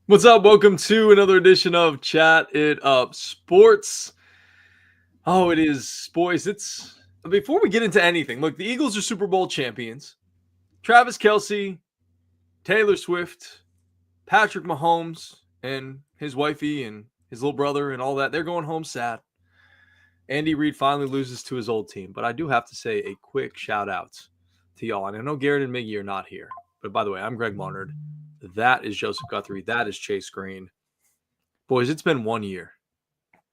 What's up? Welcome to another edition of Chat It Up Sports. Oh, it is, boys. Before we get into anything, look, the Eagles are Super Bowl champions. Travis Kelce, Taylor Swift, Patrick Mahomes, and his wifey and his little brother and all that, they're going home sad. Andy Reid finally loses to his old team, but I do have to say a quick shout out to y'all. And I know Garrett and Miggy are not here, but by the way, I'm Greg Larnard. That is Joseph Guthrie. That is Chase Green. Boys, it's been 1 year.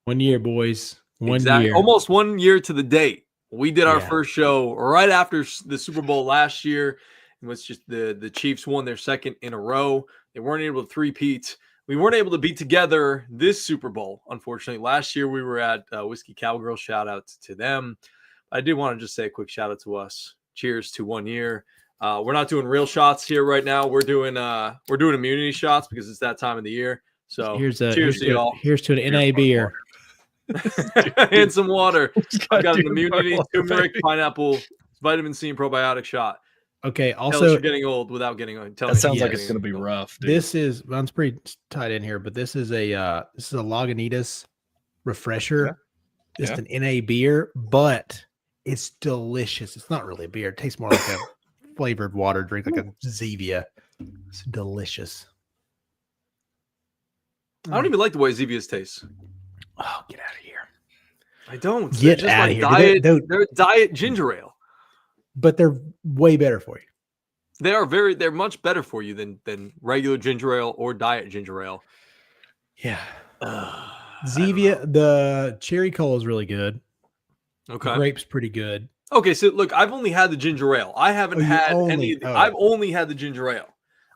1 year, boys. One year. Almost 1 year to the date. We did our first show right after the Super Bowl last year. It was just the Chiefs won their second in a row. They weren't able to three-peat. We weren't able to be together this Super Bowl, unfortunately. Last year we were at Whiskey Cowgirl. Shout out to them. I did want to just say a quick shout out to us. Cheers to 1 year. We're not doing real shots here right now. We're doing immunity shots because it's that time of the year. So cheers to y'all. Here's to an NA beer. And some water. I've got an immunity, turmeric, pineapple, vitamin C, and probiotic shot. Okay. Also, you're getting old without getting old. That sounds like it's going to be rough. Dude. Mine's pretty tight in here, but this is a Lagunitas refresher. Just an NA beer, but it's delicious. It's not really a beer. It tastes more like a flavored water drink, like a Zevia. It's delicious. I don't even like the way Zevias taste. Oh, get out of here! I don't. Get out of here. They're diet ginger ale, but they're way better for you. They're much better for you than regular ginger ale or diet ginger ale. Yeah. Zevia, the cherry cola is really good. Okay. The grape's pretty good. Okay, so look, I've only had the ginger ale. I haven't had any. I've only had the ginger ale.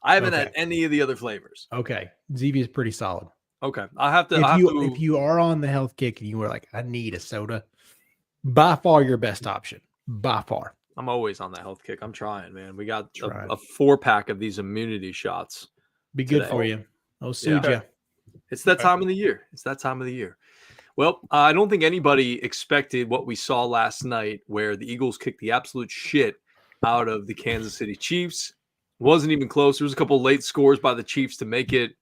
I haven't had any of the other flavors. Okay, Zevia is pretty solid. Okay, I have to. If you are on the health kick and you were like, I need a soda, by far your best option. By far. I'm always on the health kick. I'm trying, man. We got a 4-pack of these immunity shots. Be good for you. I'll soothe you. It's that time of the year. Well, I don't think anybody expected what we saw last night where the Eagles kicked the absolute shit out of the Kansas City Chiefs. Wasn't even close. There was a couple late scores by the Chiefs to make it,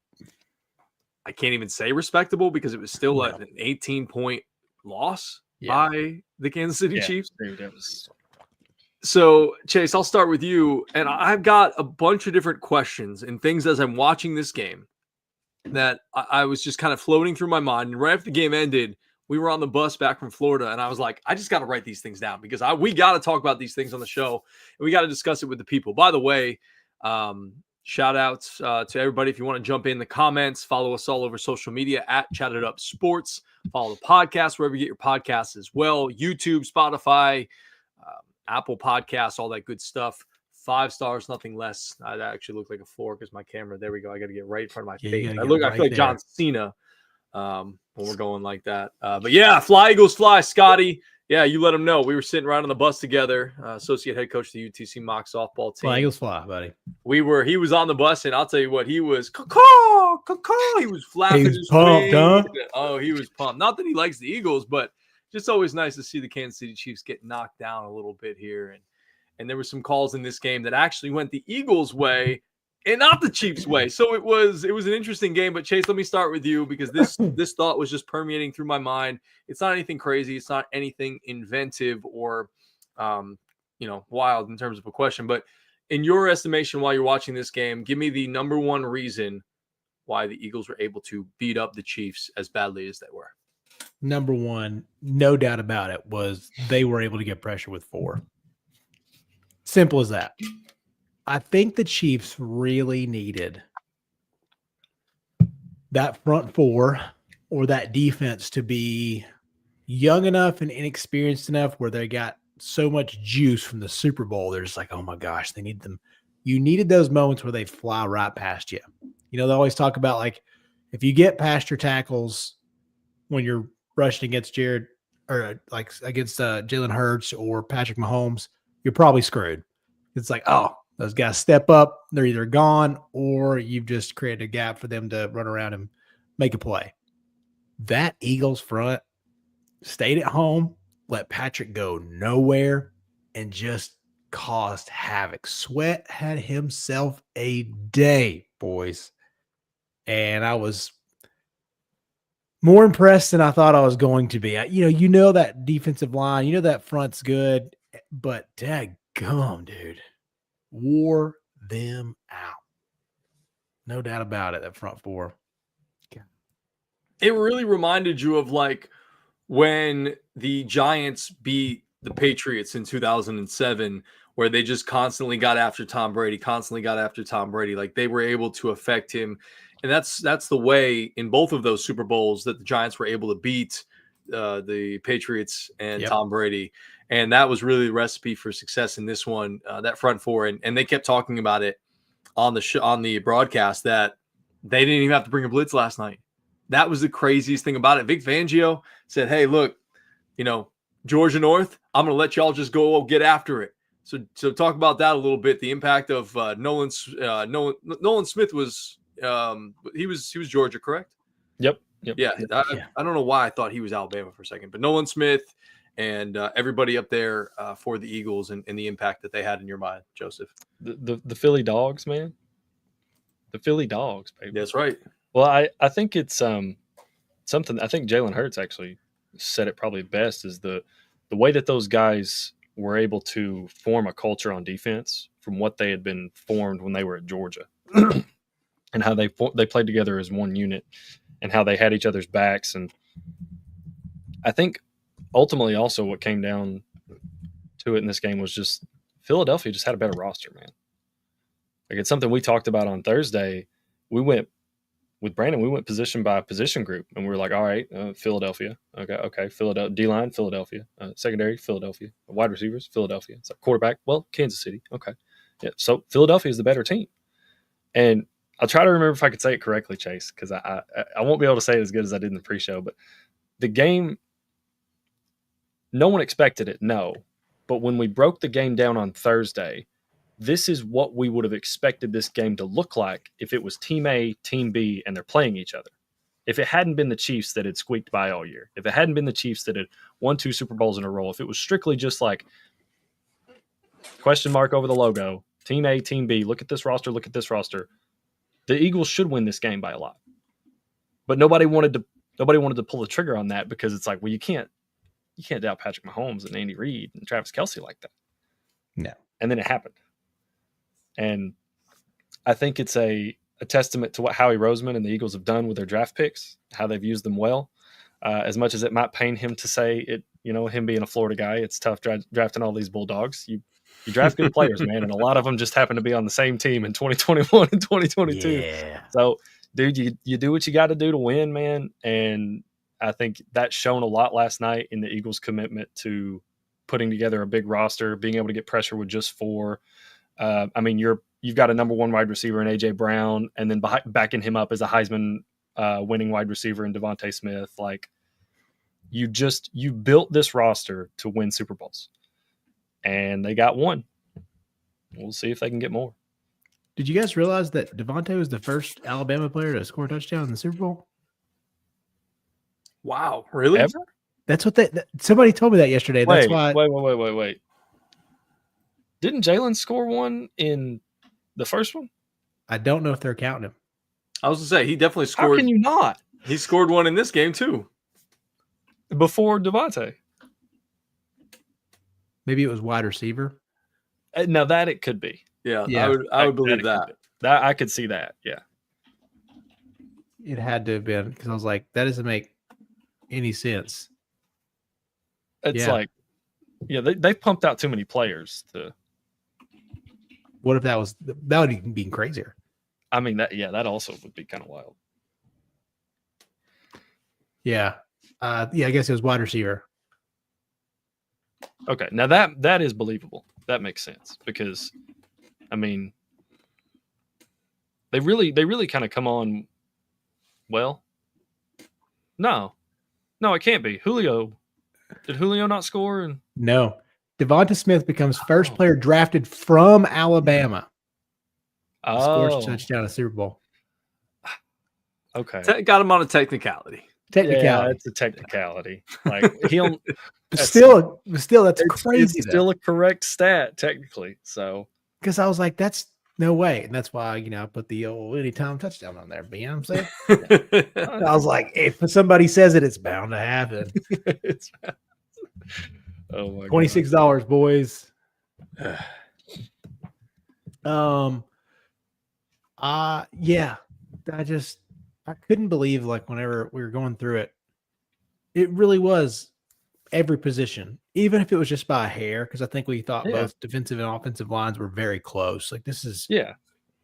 I can't even say respectable because it was still an 18-point loss by the Kansas City Chiefs. So, Chase, I'll start with you. And I've got a bunch of different questions and things as I'm watching this game that I was just kind of floating through my mind. And right after the game ended, we were on the bus back from Florida, and I was like, I just got to write these things down because we got to talk about these things on the show, and we got to discuss it with the people. By the way, shout outs to everybody. If you want to jump in the comments, follow us all over social media at Chat It Up Sports. Follow the podcast wherever you get your podcasts as well. YouTube, Spotify, Apple Podcasts, all that good stuff. 5 stars, nothing less. I actually look like a 4 because my camera. There we go. I got to get right in front of my face. I feel like John Cena when we're going like that. But yeah, fly Eagles fly, Scotty. Yeah, you let him know. We were sitting right on the bus together. Associate head coach of the UTC mock softball team. Fly Eagles fly, buddy. He was on the bus, and I'll tell you what, he was caw. He was flapping his pumped, huh? Oh, he was pumped. Not that he likes the Eagles, but just always nice to see the Kansas City Chiefs get knocked down a little bit here. And there were some calls in this game that actually went the Eagles' way and not the Chiefs' way. So it was an interesting game. But Chase, let me start with you because this thought was just permeating through my mind. It's not anything crazy. It's not anything inventive or wild in terms of a question. But in your estimation, while you're watching this game, give me the number one reason why the Eagles were able to beat up the Chiefs as badly as they were. Number one, no doubt about it, was they were able to get pressure with 4. Simple as that. I think the Chiefs really needed that front 4 or that defense to be young enough and inexperienced enough where they got so much juice from the Super Bowl. They're just like, oh my gosh, they need them. You needed those moments where they fly right past you. You know, they always talk about like if you get past your tackles when you're rushing against Jalen Hurts or Patrick Mahomes, you're probably screwed. It's like, oh, those guys step up. They're either gone or you've just created a gap for them to run around and make a play. That Eagles front stayed at home, let Patrick go nowhere, and just caused havoc. Sweat had himself a day, boys. and I was more impressed than I thought I was going to be. You know that defensive line, you know that front's good, but daggum, dude, wore them out. No doubt about it, that front four. It really reminded you of like when the Giants beat the Patriots in 2007, where they just constantly got after Tom Brady. Like they were able to affect him. And that's the way in both of those Super Bowls that the Giants were able to beat the Patriots and Tom Brady. And that was really the recipe for success in this one, that front four. And they kept talking about it on the broadcast that they didn't even have to bring a blitz last night. That was the craziest thing about it. Vic Fangio said, hey, look, Georgia North, I'm going to let y'all just go get after it. So talk about that a little bit. The impact of Nolan Smith was he was Georgia, correct? Yep. Yeah. I don't know why I thought he was Alabama for a second, but Nolan Smith and everybody up there for the Eagles and the impact that they had in your mind, Joseph. The Philly Dogs, man. The Philly Dogs, baby. That's right. Well, I think it's something. I think Jalen Hurts actually said it probably best is the way that those guys were able to form a culture on defense from what they had been formed when they were at Georgia, and how they played together as one unit, and how they had each other's backs. And I think ultimately also what came down to it in this game was just Philadelphia just had a better roster, man. Like it's something we talked about on Thursday. We went with Brandon. We went position by position group, and we were like, all right, Philadelphia. Okay. Philadelphia, D-line, Philadelphia. Secondary, Philadelphia. Wide receivers, Philadelphia. It's like quarterback, well, Kansas City. Okay. Yeah. So Philadelphia is the better team. And I'll try to remember if I could say it correctly, Chase, because I won't be able to say it as good as I did in the pre-show. But the game, no one expected it, no. But when we broke the game down on Thursday, this is what we would have expected this game to look like if it was Team A, Team B, and they're playing each other. If it hadn't been the Chiefs that had squeaked by all year, if it hadn't been the Chiefs that had won 2 Super Bowls in a row, if it was strictly just like question mark over the logo, Team A, Team B, look at this roster, the Eagles should win this game by a lot. But nobody wanted to pull the trigger on that because it's like, well, you can't doubt Patrick Mahomes and Andy Reid and Travis Kelce like that. No. And then it happened. And I think it's a testament to what Howie Roseman and the Eagles have done with their draft picks, how they've used them well. As much as it might pain him to say it, him being a Florida guy, it's tough drafting all these Bulldogs. You draft good players, man, and a lot of them just happen to be on the same team in 2021 and 2022. Yeah. So, dude, you do what you got to do to win, man. And I think that shone a lot last night in the Eagles' commitment to putting together a big roster, being able to get pressure with just 4. You've got a number 1 wide receiver in A.J. Brown, and then backing him up as a Heisman winning wide receiver in Devontae Smith. Like, you built this roster to win Super Bowls, and they got 1. We'll see if they can get more. Did you guys realize that Devontae was the first Alabama player to score a touchdown in the Super Bowl? Wow, really? Ever? That's what somebody told me that yesterday. That's why. Wait. Didn't Jalen score one in the first one? I don't know if they're counting him. I was going to say, he definitely scored. How can you not? He scored one in this game, too. Before Devontae. Maybe it was wide receiver. Now that it could be. Yeah. I would believe that. That I could see that, yeah. It had to have been, because I was like, that doesn't make any sense. It's like, they pumped out too many players to. What if that would even be crazier? I mean, that also would be kind of wild. Yeah. I guess it was wide receiver. Okay. Now that is believable. That makes sense because, I mean, they really kind of come on. Well, no, it can't be. Did Julio not score? No. Devonta Smith becomes first player drafted from Alabama. Scores a touchdown in the Super Bowl. Okay. Got him on a technicality. Yeah, it's a technicality. Like still, that's crazy. It's still a correct stat technically. So, because I was like, that's No way. And that's why, I put the old anytime touchdown on there. But you know what I'm saying? I was like, if somebody says it, it's bound to happen. Oh my god. $26, boys. Yeah. I couldn't believe, like, whenever we were going through it, it really was every position, even if it was just by a hair, because I think we thought both defensive and offensive lines were very close. Like, this is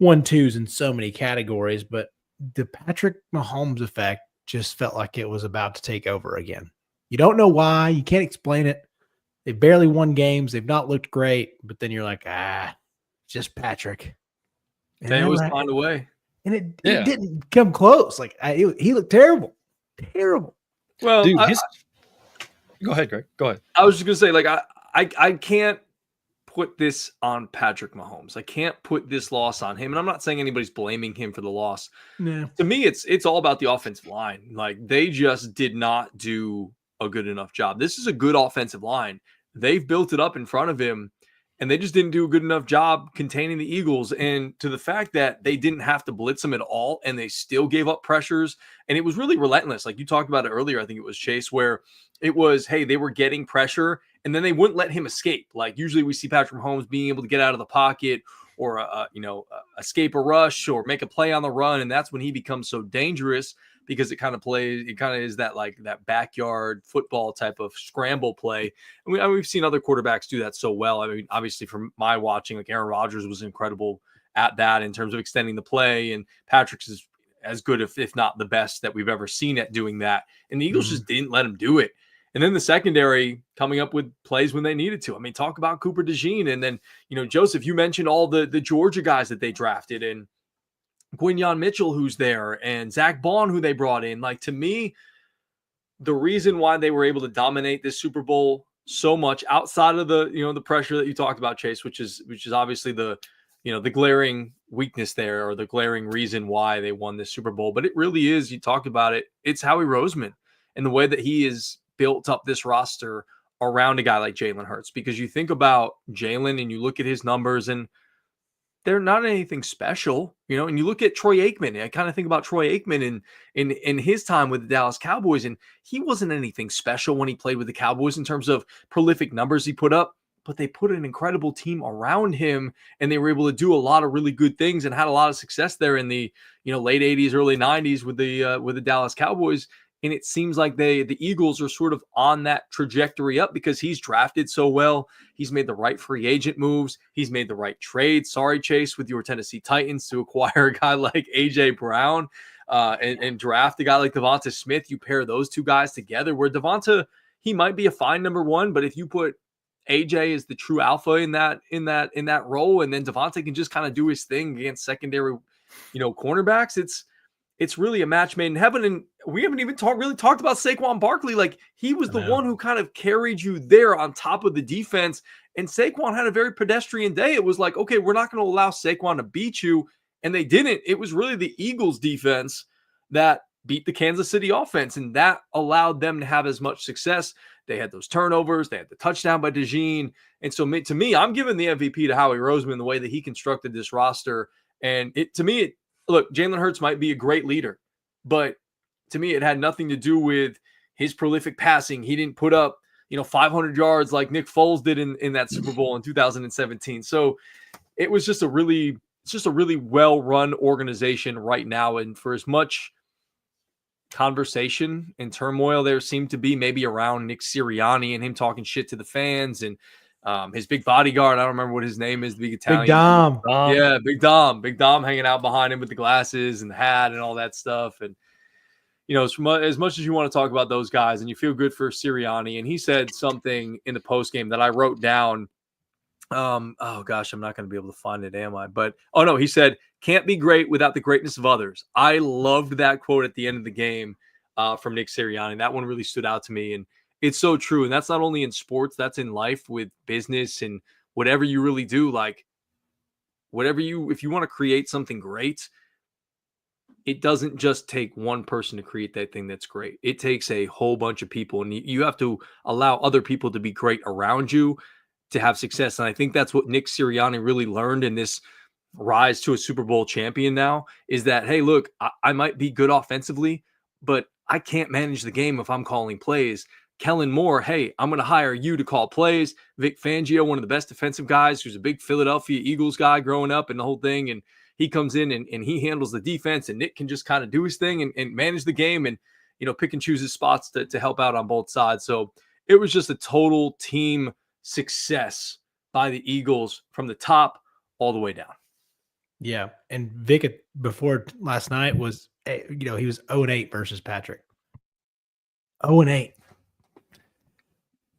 1-2s in so many categories, but the Patrick Mahomes effect just felt like it was about to take over again. You don't know why. You can't explain it. They barely won games. They've not looked great, but then you're like, just Patrick. And they always find a way. And it didn't come close. Like, he looked terrible. Terrible. Well, dude, go ahead, Greg. Go ahead. I was just gonna say, like, I can't put this on Patrick Mahomes. I can't put this loss on him. And I'm not saying anybody's blaming him for the loss. No. To me, it's all about the offensive line. Like, they just did not do a good enough job. This is a good offensive line. They've built it up in front of him, and they just didn't do a good enough job containing the Eagles. And to the fact that they didn't have to blitz them at all, and they still gave up pressures, and it was really relentless. Like you talked about it earlier, I think it was Chase, where it was, hey, they were getting pressure, and then they wouldn't let him escape. Like, usually we see Patrick Mahomes being able to get out of the pocket or escape a rush or make a play on the run, and that's when he becomes so dangerous, because it kind of is that, like, that backyard football type of scramble play. And we've seen other quarterbacks do that so well. I mean, obviously from my watching, like, Aaron Rodgers was incredible at that in terms of extending the play, and Patrick's is as good, if not the best, that we've ever seen at doing that. And the Eagles just didn't let him do it. And then the secondary coming up with plays when they needed to. I mean, talk about Cooper DeJean. And then, Joseph, you mentioned all the Georgia guys that they drafted, and Quinyon Mitchell, who's there, and Zach Bond, who they brought in. Like, to me, the reason why they were able to dominate this Super Bowl so much, outside of the pressure that you talked about, Chase, which is obviously the glaring weakness there, or the glaring reason why they won this Super Bowl. But it really is, you talked about it, it's Howie Roseman and the way that he has built up this roster around a guy like Jalen Hurts. Because you think about Jalen and you look at his numbers, and they're not anything special, and you look at Troy Aikman. I kind of think about Troy Aikman in his time with the Dallas Cowboys, and he wasn't anything special when he played with the Cowboys in terms of prolific numbers he put up, but they put an incredible team around him, and they were able to do a lot of really good things and had a lot of success there in the late 80s, early 90s with the Dallas Cowboys. And it seems like the Eagles are sort of on that trajectory up, because he's drafted so well. He's made the right free agent moves. He's made the right trade. Sorry, Chase, with your Tennessee Titans, to acquire a guy like A.J. Brown and draft a guy like Devonta Smith. You pair those two guys together, where Devonta, he might be a fine number one, but if you put AJ as the true alpha in that role, and then Devonta can just kind of do his thing against secondary, cornerbacks, it's really a match made in heaven. And we haven't even really talked about Saquon Barkley. Like, he was the one who kind of carried you there on top of the defense. And Saquon had a very pedestrian day. It was like, okay, we're not going to allow Saquon to beat you. And they didn't. It was really the Eagles defense that beat the Kansas City offense. And that allowed them to have as much success. They had those turnovers. They had the touchdown by DeJean. And so to me, I'm giving the MVP to Howie Roseman, the way that he constructed this roster. And look, Jalen Hurts might be a great leader, but to me, it had nothing to do with his prolific passing. He didn't put up, 500 yards like Nick Foles did in that Super Bowl in 2017. So it was just a really well-run organization right now. And for as much conversation and turmoil there seemed to be maybe around Nick Sirianni and him talking shit to the fans, and his big bodyguard, I don't remember what his name is, the big Italian. Big Dom. Yeah, Big Dom hanging out behind him with the glasses and the hat and all that stuff. And, as much as you want to talk about those guys, and you feel good for Sirianni, and he said something in the postgame that I wrote down. Oh gosh, I'm not going to be able to find it, am I? But, oh no, he said, can't be great without the greatness of others. I loved that quote at the end of the game from Nick Sirianni. That one really stood out to me. And it's so true. And that's not only in sports, that's in life, with business and whatever you really do. Like, if you want to create something great, it doesn't just take one person to create that thing that's great. It takes a whole bunch of people, and you have to allow other people to be great around you to have success. And I think that's what Nick Sirianni really learned in this rise to a Super Bowl champion now is that, hey, look, I might be good offensively, but I can't manage the game if I'm calling plays. Kellen Moore, hey, I'm going to hire you to call plays. Vic Fangio, one of the best defensive guys, who's a big Philadelphia Eagles guy growing up and the whole thing. And he comes in and he handles the defense, and Nick can just kind of do his thing and manage the game and, pick and choose his spots to help out on both sides. So it was just a total team success by the Eagles from the top all the way down. Yeah. And Vic before last night was, he was 0-8 versus Patrick. 0-8.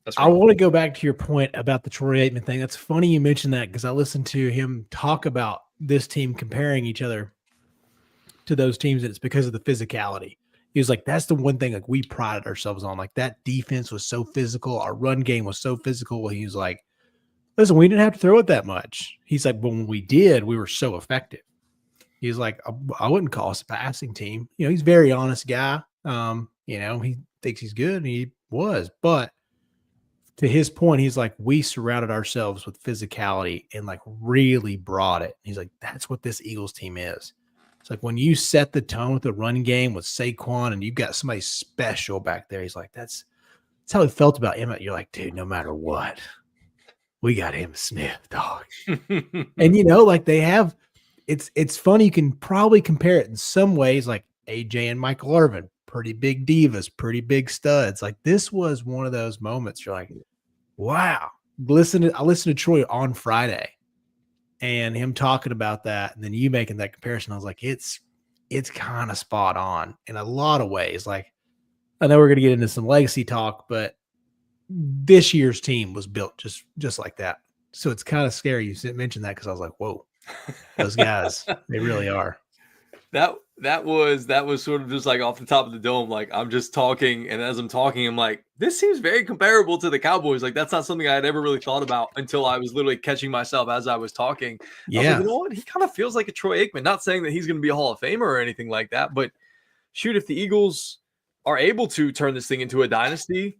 That's right. I want to go back to your point about the Troy Aikman thing. That's funny you mentioned that because I listened to him talk about this team comparing each other to those teams, and it's because of the physicality. He was like, that's the one thing like we prided ourselves on. Like that defense was so physical. Our run game was so physical. He was like, listen, we didn't have to throw it that much. He's like, but when we did, we were so effective. He's like, I wouldn't call us a passing team. He's a very honest guy. He thinks he's good, and he was. But to his point, he's like, we surrounded ourselves with physicality and like really brought it. He's like, that's what this Eagles team is. It's like when you set the tone with the run game with Saquon and you've got somebody special back there, he's like, that's how he felt about Emmett. You're like, dude, no matter what, we got him Smith, dog. And like they have, it's funny. You can probably compare it in some ways, like AJ and Michael Irvin, pretty big divas, pretty big studs. Like this was one of those moments. You're like, wow. I listened to Troy on Friday and him talking about that. And then you making that comparison. I was like, it's kind of spot on in a lot of ways. Like, I know we're going to get into some legacy talk, but this year's team was built just like that. So it's kind of scary you mentioned that because I was like, whoa, those guys, they really are. That was sort of just like off the top of the dome. Like I'm just talking, and as I'm talking, I'm like, this seems very comparable to the Cowboys. Like that's not something I had ever really thought about until I was literally catching myself as I was talking. Yeah, I was like, you know what? He kind of feels like a Troy Aikman. Not saying that he's going to be a Hall of Famer or anything like that, but shoot, if the Eagles are able to turn this thing into a dynasty,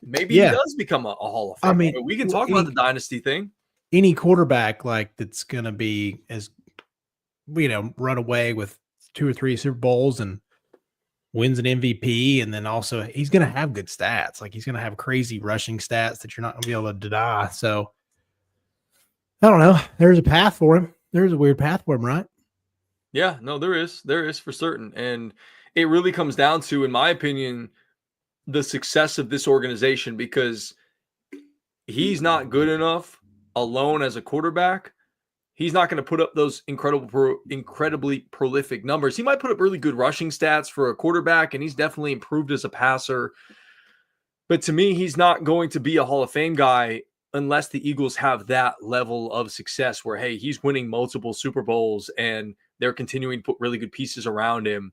maybe he does become a Hall of Famer. I mean, we can talk about the dynasty thing. Any quarterback like that's going to be as run away with 2 or 3 Super Bowls and wins an MVP. And then also he's going to have good stats. Like he's going to have crazy rushing stats that you're not going to be able to deny. So I don't know. There's a path for him. There's a weird path for him, right? Yeah, no, there is for certain. And it really comes down to, in my opinion, the success of this organization, because he's not good enough alone as a quarterback. He's not going to put up those incredibly prolific numbers. He might put up really good rushing stats for a quarterback, and he's definitely improved as a passer. But to me, he's not going to be a Hall of Fame guy unless the Eagles have that level of success where, hey, he's winning multiple Super Bowls and they're continuing to put really good pieces around him.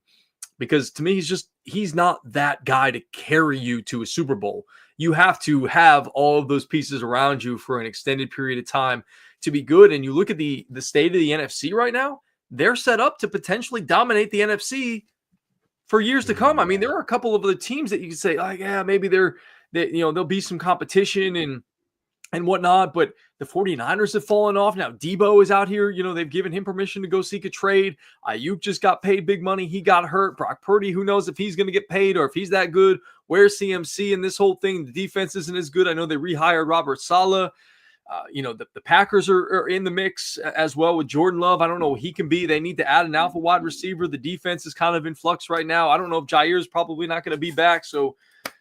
Because to me, he's not that guy to carry you to a Super Bowl. You have to have all of those pieces around you for an extended period of time to be good. And you look at the state of the NFC right now, they're set up to potentially dominate the NFC for years to come. I mean, there are a couple of other teams that you can say, like, yeah, maybe there'll be some competition and whatnot, but the 49ers have fallen off. Now Debo is out here. They've given him permission to go seek a trade. Ayuk just got paid big money. He got hurt. Brock Purdy, who knows if he's going to get paid or if he's that good. Where's CMC in this whole thing? The defense isn't as good. I know they rehired Robert Saleh. The Packers are in the mix as well with Jordan Love. I don't know what he can be. They need to add an alpha wide receiver. The defense is kind of in flux right now. I don't know if Jair is probably not going to be back. So,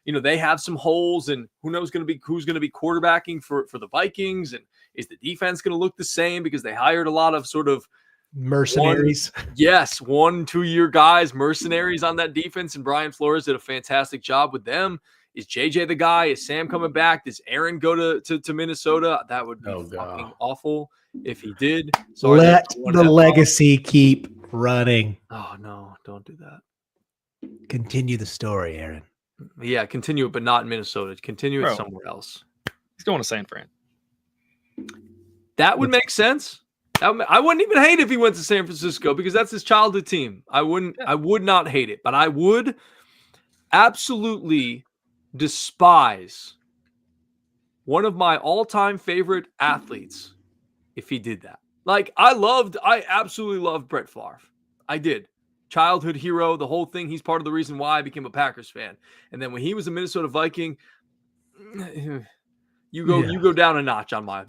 they have some holes, and who knows who's going to be quarterbacking for the Vikings, and is the defense going to look the same because they hired a lot of sort of mercenaries? 1-2 year guys, mercenaries on that defense, and Brian Flores did a fantastic job with them. Is JJ the guy? Is Sam coming back? Does Aaron go to Minnesota? That would be fucking awful if he did. Sorry, let the legacy keep running. Oh, no, don't do that. Continue the story, Aaron. Yeah, continue it, but not in Minnesota. Continue it somewhere else. He's going to San Fran. That would make sense. I wouldn't even hate if he went to San Francisco because that's his childhood team. I would not hate it, but I would absolutely despise one of my all-time favorite athletes if he did that. Like, I absolutely loved Brett Favre. I did. Childhood hero, the whole thing. He's part of the reason why I became a Packers fan. And then when he was a Minnesota Viking, you go down a notch on my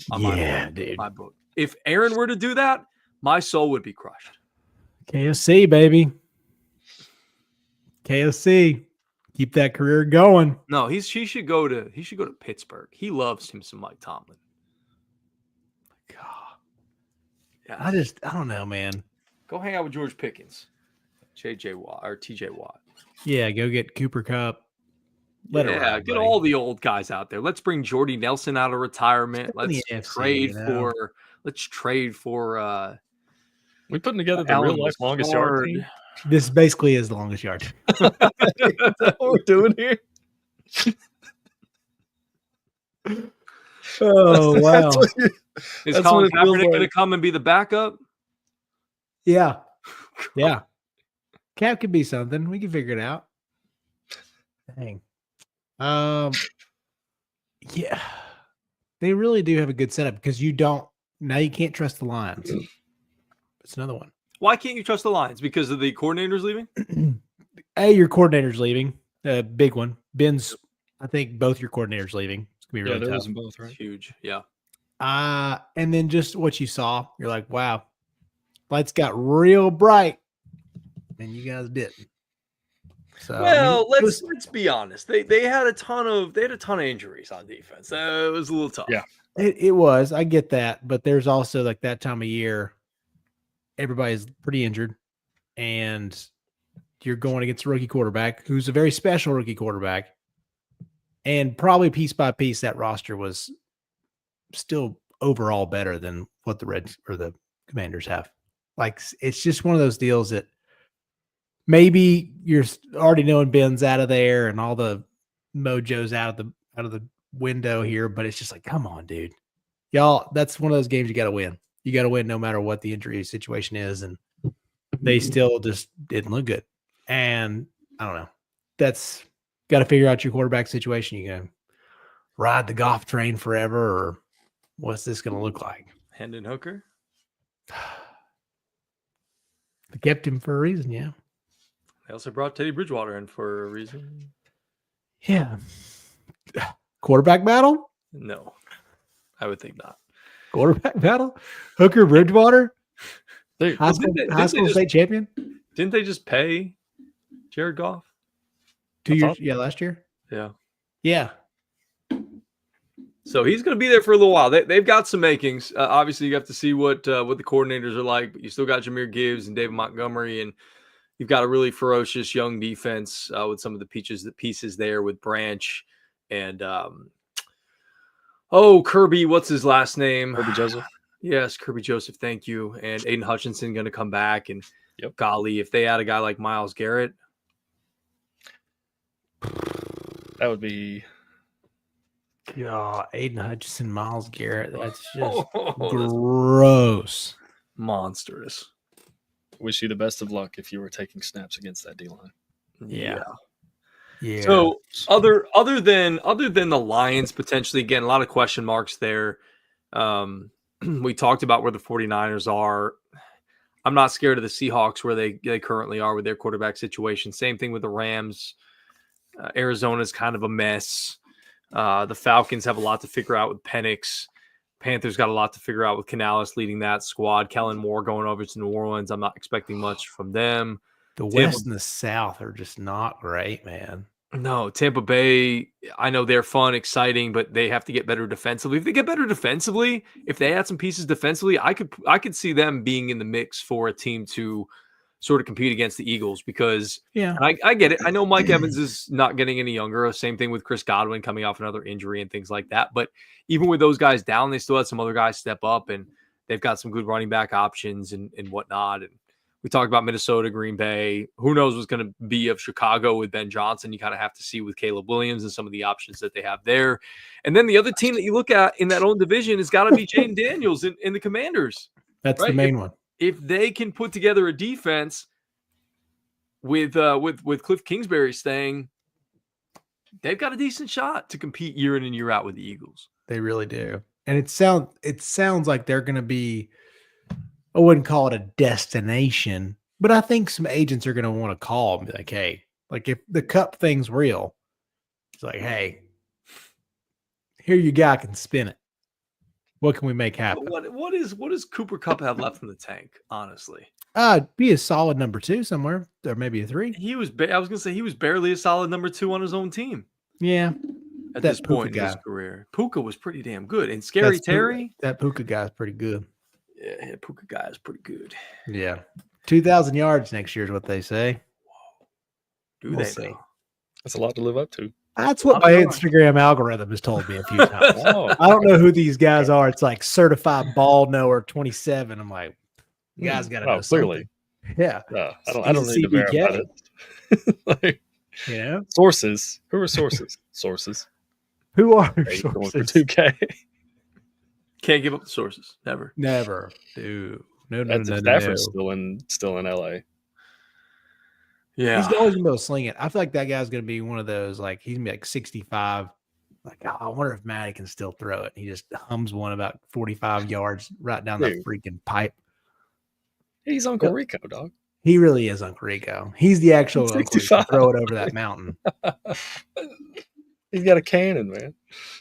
dude. my book. If Aaron were to do that, my soul would be crushed. KFC, baby. KFC. Keep that career going. No, he should go to Pittsburgh. He loves him some Mike Tomlin. God. Yeah. I don't know, man. Go hang out with George Pickens, JJ Watt or TJ Watt. Yeah, go get Cooper Kupp. Get all the old guys out there. Let's bring Jordy Nelson out of retirement. Let's trade for we putting together the real life longest yard team. This basically is the longest yard. That's what we're doing here. Oh wow! Is Colin Kaepernick going to come and be the backup? Yeah. Cap could be something. We can figure it out. Dang. Yeah. They really do have a good setup because you can't trust the Lions. It's another one. Why can't you trust the Lions? Because of the coordinators leaving? Your coordinator's leaving. Big one. Ben's, I think both your coordinators leaving. It's gonna be really tough. Losing both, right? Huge. Yeah. And then just what you saw, you're like, wow, lights got real bright, and you guys didn't. So let's be honest. They had a ton of injuries on defense. It was a little tough. Yeah, it was. I get that, but there's also like that time of year, everybody's pretty injured, and you're going against a rookie quarterback who's a very special rookie quarterback, and probably piece by piece that roster was still overall better than what the Reds or the Commanders have. Like, it's just one of those deals that maybe you're already knowing Ben's out of there and all the mojo's out of the window here, but it's just like, come on, dude. Y'all, that's one of those games you got to win. You got to win no matter what the injury situation is, and they still just didn't look good. And I don't know. That's got to figure out your quarterback situation. You can ride the golf train forever, or what's this going to look like? Hendon Hooker? They kept him for a reason, yeah. They also brought Teddy Bridgewater in for a reason. Yeah. Quarterback battle? No, I would think not. Quarterback battle? Hooker, Bridgewater? High school state champion? Didn't they just pay Jared Goff? 2 years? Yeah, last year? Yeah. Yeah. So he's going to be there for a little while. They've got some makings. Obviously, you have to see what the coordinators are like, but you still got Jahmyr Gibbs and David Montgomery, and you've got a really ferocious young defense with some of the pieces there with Branch and Kirby. What's his last name? Kirby Joseph. Yes, Kirby Joseph. Thank you. And Aiden Hutchinson going to come back, and yep. Golly, if they had a guy like Myles Garrett, that would be. God, Aiden Hutchinson, Myles Garrett. That's just gross. Monstrous. Wish you the best of luck if you were taking snaps against that D-line. Yeah. So other than the Lions, potentially, again, a lot of question marks there. We talked about where the 49ers are. I'm not scared of the Seahawks where they currently are with their quarterback situation. Same thing with the Rams. Arizona's kind of a mess. The Falcons have a lot to figure out with Penix. Panthers got a lot to figure out with Canales leading that squad. Kellen Moore going over to New Orleans. I'm not expecting much from them. The West and the South are just not great, man. No, Tampa Bay, I know they're fun, exciting, but they have to get better defensively. If they get better defensively, if they add some pieces defensively, I could see them being in the mix for a team to sort of compete against the Eagles because I get it. I know Mike Evans is not getting any younger. Same thing with Chris Godwin coming off another injury and things like that. But even with those guys down, they still had some other guys step up, and they've got some good running back options and whatnot. And we talked about Minnesota, Green Bay. Who knows what's going to be of Chicago with Ben Johnson? You kind of have to see with Caleb Williams and some of the options that they have there. And then the other team that you look at in that own division has got to be Jaden Daniels in the Commanders. That's right? The main one. If they can put together a defense with Cliff Kingsbury staying, they've got a decent shot to compete year in and year out with the Eagles. They really do. And it sounds like they're going to be I wouldn't call it a destination, but I think some agents are going to want to call and be like, hey, like if the cup thing's real, it's like, hey, here you go, I can spin it. What can we make happen? What does Cooper Cup have left in the tank? Honestly, Be a solid number 2 somewhere, or maybe a 3. I was gonna say he was barely a solid number 2 on his own team. Yeah, at this point in his career, Puka was pretty damn good, and Scary Terry. That Puka guy is pretty good. Yeah, Puka guy is pretty good. Yeah, 2,000 yards next year is what they say. Do they see? That's a lot to live up to. That's what my Instagram algorithm has told me a few times. I don't know who these guys are. It's like certified ball knower 27. I'm like, you guys got to know clearly. Something. Yeah. I don't need to verify it. Like, you know, sources. Who are sources? Sources. Who are sources? sources? For 2K. Can't give up the sources. Never. Dude. No. Stafford's still in LA. Yeah. He's always gonna be able to sling it. I feel like that guy's gonna be one of those, like he's gonna be like 65. Like, I wonder if Matty can still throw it. He just hums one about 45 yards right down the freaking pipe. He's Uncle Rico, dog. He really is Uncle Rico. He's the actual Uncle Rico. Throw it over that mountain. He's got a cannon, man.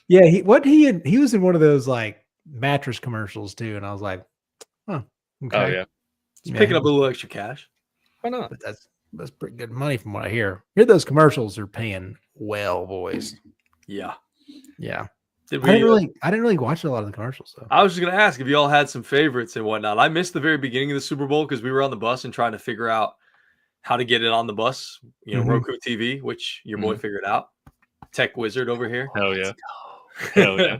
Yeah, he was in one of those like mattress commercials too, and I was like, oh, okay. Oh yeah. He's picking up a little extra cash. Why not? But that's pretty good money from what I hear. Here, those commercials are paying well, boys. Yeah. I didn't really watch a lot of the commercials though. I was just gonna ask if you all had some favorites and whatnot. I missed the very beginning of the Super Bowl because we were on the bus and trying to figure out how to get it on the bus. Roku TV, which your boy figured out. Tech wizard over here. Hell yeah. Hell yeah.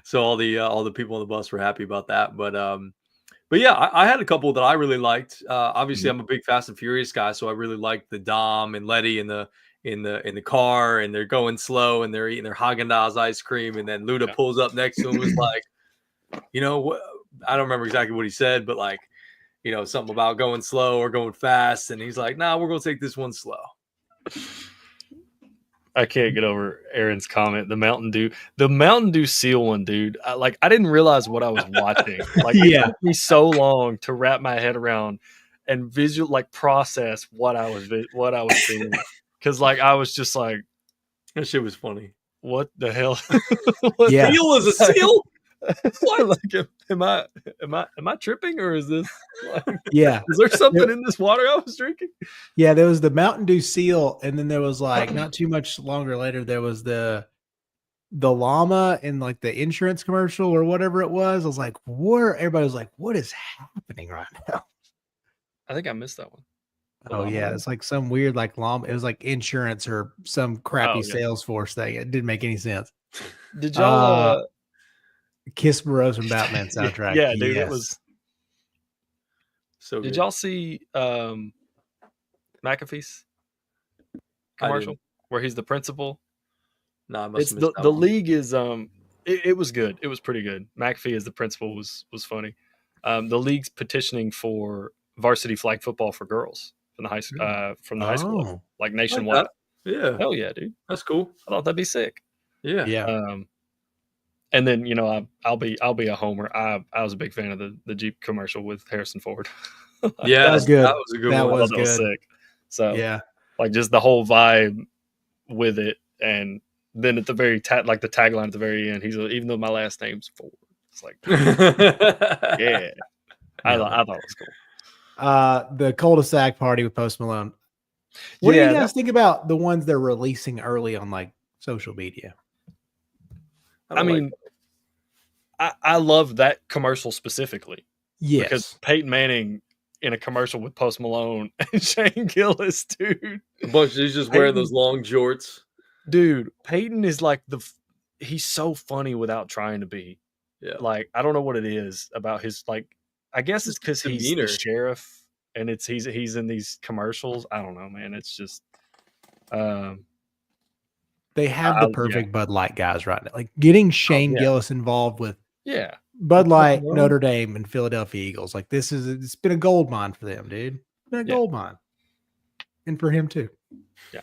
So all the people on the bus were happy about that. But yeah, I had a couple that I really liked. Obviously, I'm a big Fast and Furious guy, so I really liked the Dom and Letty in the car, and they're going slow and they're eating their Haagen-Dazs ice cream, and then Luda pulls up next to him, was like, I don't remember exactly what he said, but like, something about going slow or going fast, and he's like, "Nah, we're gonna take this one slow." I can't get over Aaron's comment. The Mountain Dew Seal one, dude. I didn't realize what I was watching. Like, it took me so long to wrap my head around and process what I was seeing. Because I was just like, that shit was funny. What the hell? Seal is a seal. What? Am I tripping, or is this? Is there something in this water I was drinking? Yeah, there was the Mountain Dew Seal, and then there was not too much longer later, there was the llama in like the insurance commercial or whatever it was. I was like, everybody was like, what is happening right now? I think I missed that one. Oh yeah, it's like some weird like llama. It was like insurance or some crappy Salesforce thing. It didn't make any sense. Did y'all? Kiss Burroughs from Batman soundtrack. Yeah, dude, it was so. Did y'all see McAfee's commercial where he's the principal? No, I must have missed the league is it was good. It was pretty good. McAfee as the principal was funny. The league's petitioning for varsity flag football for girls from the high school, like nationwide. Yeah, hell yeah, dude, that's cool. I thought that'd be sick. Yeah. And then I'll be a homer. I was a big fan of the Jeep commercial with Harrison Ford. Yeah, that was good. That was a good one. That was good. That was sick. So yeah, like just the whole vibe with it, and then at the very the tagline at the very end, he's even though my last name's Ford, it's like yeah. I thought it was cool. The cul-de-sac party with Post Malone. What do you guys think about the ones they're releasing early on like social media? I mean, I love that commercial specifically. Yes. Because Peyton Manning in a commercial with Post Malone and Shane Gillis, dude. He's just wearing those long jorts. Dude, Peyton is like he's so funny without trying to be. Yeah. Like, I don't know what it is about his, I guess it's because he's the sheriff and he's in these commercials. I don't know, man. It's just, they have the perfect Bud Light guys right now. Like getting Shane Gillis involved with Bud Light, Notre Dame, and Philadelphia Eagles. Like it's been a gold mine for them, dude. It's been a gold mine. And for him too. Yeah.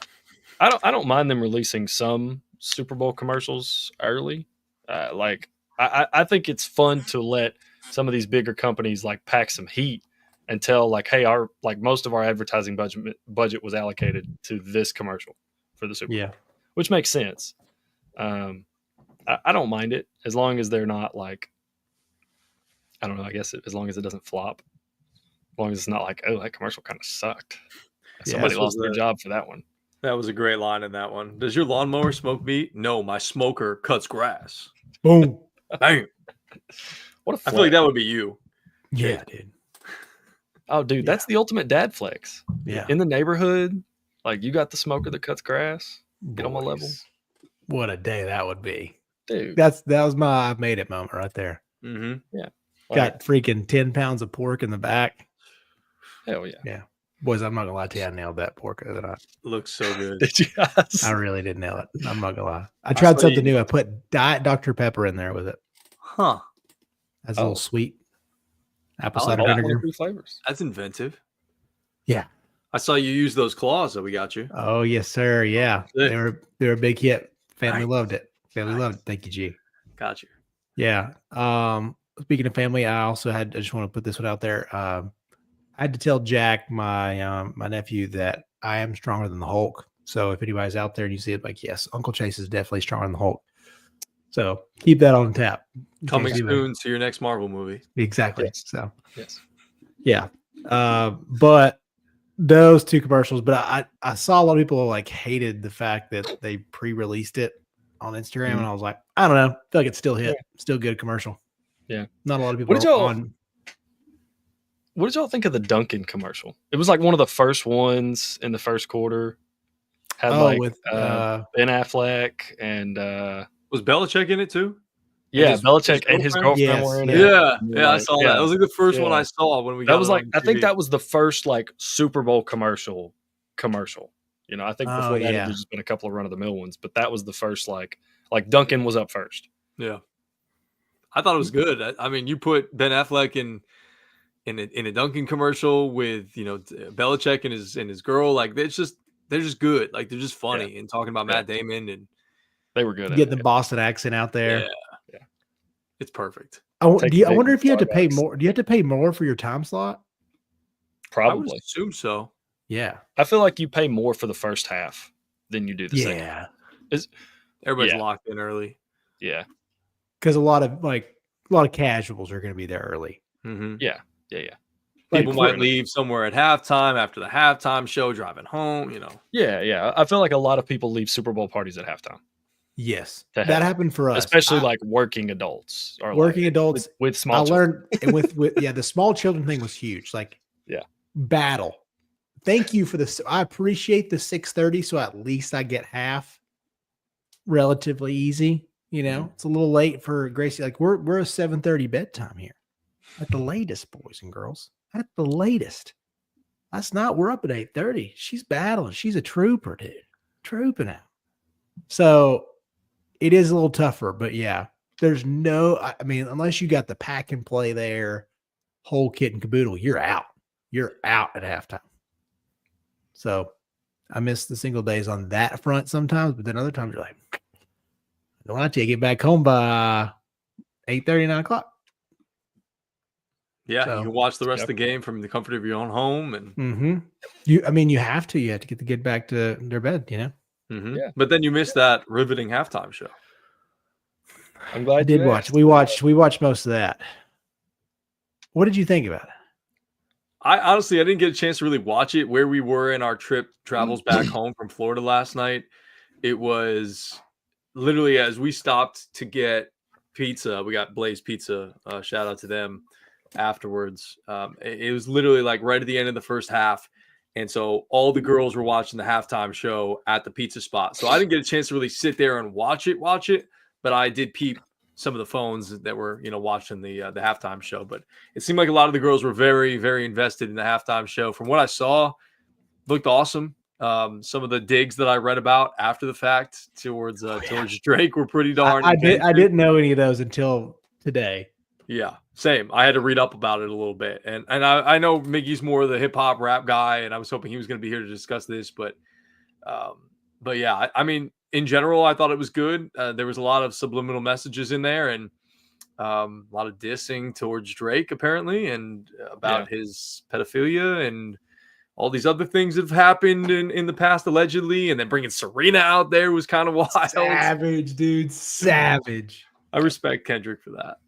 I don't mind them releasing some Super Bowl commercials early. I think it's fun to let some of these bigger companies like pack some heat and tell like, hey, our like most of our advertising budget was allocated to this commercial for the Super Bowl, which makes sense. I don't mind it as long as they're not like, I don't know. I guess as long as it doesn't flop, as long as it's not like, oh, that commercial kind of sucked. Somebody lost their job for that one. That was a great line in that one. Does your lawnmower smoke meat? No, my smoker cuts grass. Boom. Bang. What a I feel like that would be you. Yeah, dude. Oh, dude, that's the ultimate dad flex. Yeah. In the neighborhood, like you got the smoker that cuts grass. Get on my level. What a day that would be. Dude. That was my I've made it moment right there. Mm-hmm. Yeah. Got freaking 10 pounds of pork in the back. Hell yeah. Yeah. Boys, I'm not gonna lie to you, I nailed that pork. Looks so good. Did you guys? I really did nail it. I'm not gonna lie. I tried something new. I put Diet Dr. Pepper in there with it. Huh. That's a little sweet. Apple cider vinegar. Flavors. That's inventive. Yeah. I saw you use those claws that we got you. Oh yes, sir. Yeah. They were a big hit. Family loved it. Family loved it. Thank you, G. Got you. Yeah. Speaking of family, I just want to put this one out there. I had to tell Jack, my nephew, that I am stronger than the Hulk. So if anybody's out there and you see it, like, yes, Uncle Chase is definitely stronger than the Hulk. So keep that on tap. Coming soon to your next Marvel movie. Exactly. Yes. So yes. Yeah. But those two commercials, but I saw a lot of people like hated the fact that they pre-released it on Instagram, and I was like, I don't know. I feel like it's still hit. Yeah. Still good commercial. Yeah. Not a lot of people What did y'all think of the Dunkin' commercial? It was like one of the first ones in the first quarter. Had with Ben Affleck and was Belichick in it too? Yeah, Belichick and his girlfriend were in it. Yeah, I saw that. That was like the first one I saw when we got. That was like I think that was the first like Super Bowl commercial. You know, I think before that there's just been a couple of run of the mill ones, but that was the first like Dunkin' was up first. Yeah, I thought it was good. I mean, you put Ben Affleck in a Dunkin' commercial with Belichick and his girl, like they're just good. Like they're just funny and talking about Matt Damon, and they were good. Get the Boston accent out there. Yeah. It's perfect. I wonder if you had to pay more. Do you have to pay more for your time slot? Probably. I would assume so. Yeah. I feel like you pay more for the first half than you do the second. Yeah. Everybody's locked in early. Yeah. Because a lot of casuals are going to be there early. Mm-hmm. Yeah. People might leave somewhere at halftime after the halftime show, driving home. Yeah. I feel like a lot of people leave Super Bowl parties at halftime. Yes, that happened for us, especially like working adults or adults with small. I learned with the small children thing was huge. Like, battle. Thank you for this. I appreciate the 6:30, so at least I get half. Relatively easy, It's a little late for Gracie. Like we're a 7:30 bedtime here, at the latest, boys and girls. At the latest. That's not. We're up at 8:30. She's battling. She's a trooper, dude. Trooping out. So. It is a little tougher, but there's unless you got the pack and play there, whole kit and caboodle, you're out. You're out at halftime. So I miss the single days on that front sometimes, but then other times you're like, I don't want to get back home by 8:30, 9 o'clock. Yeah, you can watch the rest of the game from the comfort of your own home. And you have to get back to their bed, Mm-hmm. Yeah. But then you missed that riveting halftime show. I'm glad I did watch. We watched most of that. What did you think about it? I didn't get a chance to really watch it. Where we were in our travels back home from Florida last night, it was literally as we stopped to get pizza. We got Blaze Pizza. Shout out to them afterwards. It was literally like right at the end of the first half. And so all the girls were watching the halftime show at the pizza spot. So I didn't get a chance to really sit there and watch it, but I did peep some of the phones that were, watching the halftime show. But it seemed like a lot of the girls were very, very invested in the halftime show. From what I saw, looked awesome. Some of the digs that I read about after the fact towards Drake were pretty darn. I didn't know any of those until today. Yeah, same. I had to read up about it a little bit, and I know Miggy's more of the hip hop rap guy, and I was hoping he was going to be here to discuss this, but yeah, I mean, in general, I thought it was good. There was a lot of subliminal messages in there, and A lot of dissing towards Drake apparently, and about his pedophilia and all these other things that have happened in the past allegedly, and then bringing Serena out there was kind of wild. Savage, dude, savage. I respect Kendrick for that.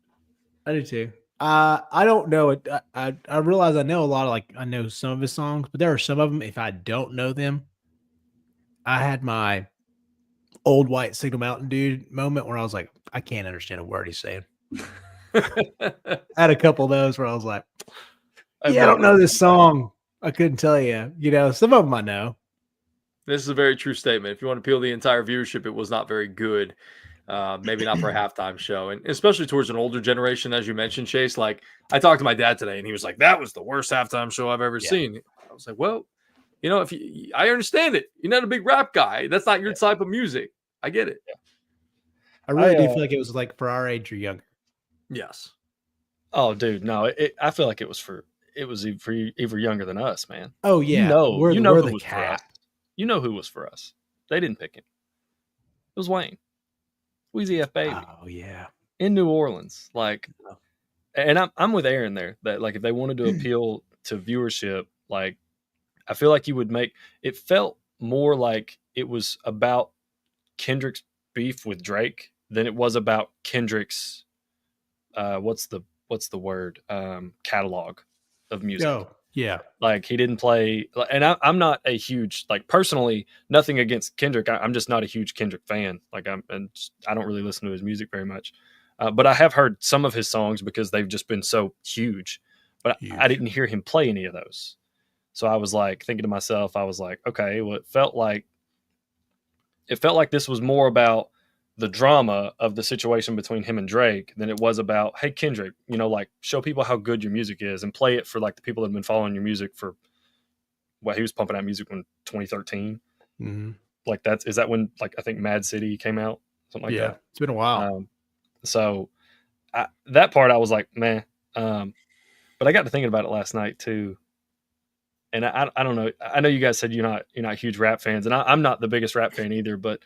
I do too. I don't know it. I realize I know a lot of I know some of his songs, but there are some of them, if I don't know them, I had my old white Signal Mountain dude moment where I was like, I can't understand a word he's saying. I had a couple of those where I was like, I don't know this song. I couldn't tell you. Some of them I know. This is a very true statement. If you want to appeal the entire viewership, it was not very good. Maybe not for a halftime show, and especially towards an older generation, as you mentioned, Chase. Like, I talked to my dad today, and he was like, "That was the worst halftime show I've ever seen." I was like, "Well, I understand it. You're not a big rap guy. That's not your type of music. I get it." I really do feel like it was for our age or younger. Yes. Oh, dude, no. I feel like it was for even younger than us, man. Oh yeah, we're the who cat. You know who was for us. They didn't pick him. It was Wayne. Weezy F Baby. Oh yeah. In New Orleans. And I'm with Aaron there that if they wanted to appeal to viewership, I feel like you would make it felt more like it was about Kendrick's beef with Drake than it was about Kendrick's what's the word? Catalog of music. Oh, yeah. He didn't play, and I'm not a huge, personally, nothing against Kendrick. I'm just not a huge Kendrick fan. I don't really listen to his music very much. But I have heard some of his songs because they've just been so huge. But I didn't hear him play any of those. So I was thinking to myself, I was like, okay, well, it felt like this was more about the drama of the situation between him and Drake than it was about, hey, Kendrick, show people how good your music is and play it for the people that have been following your music for he was pumping out music in 2013. Mm-hmm. Is that when I think Mad City came out? Something like that. It's been a while. So that part I was like, man. But I got to thinking about it last night too. And I don't know. I know you guys said you're not huge rap fans, and I'm not the biggest rap fan either, but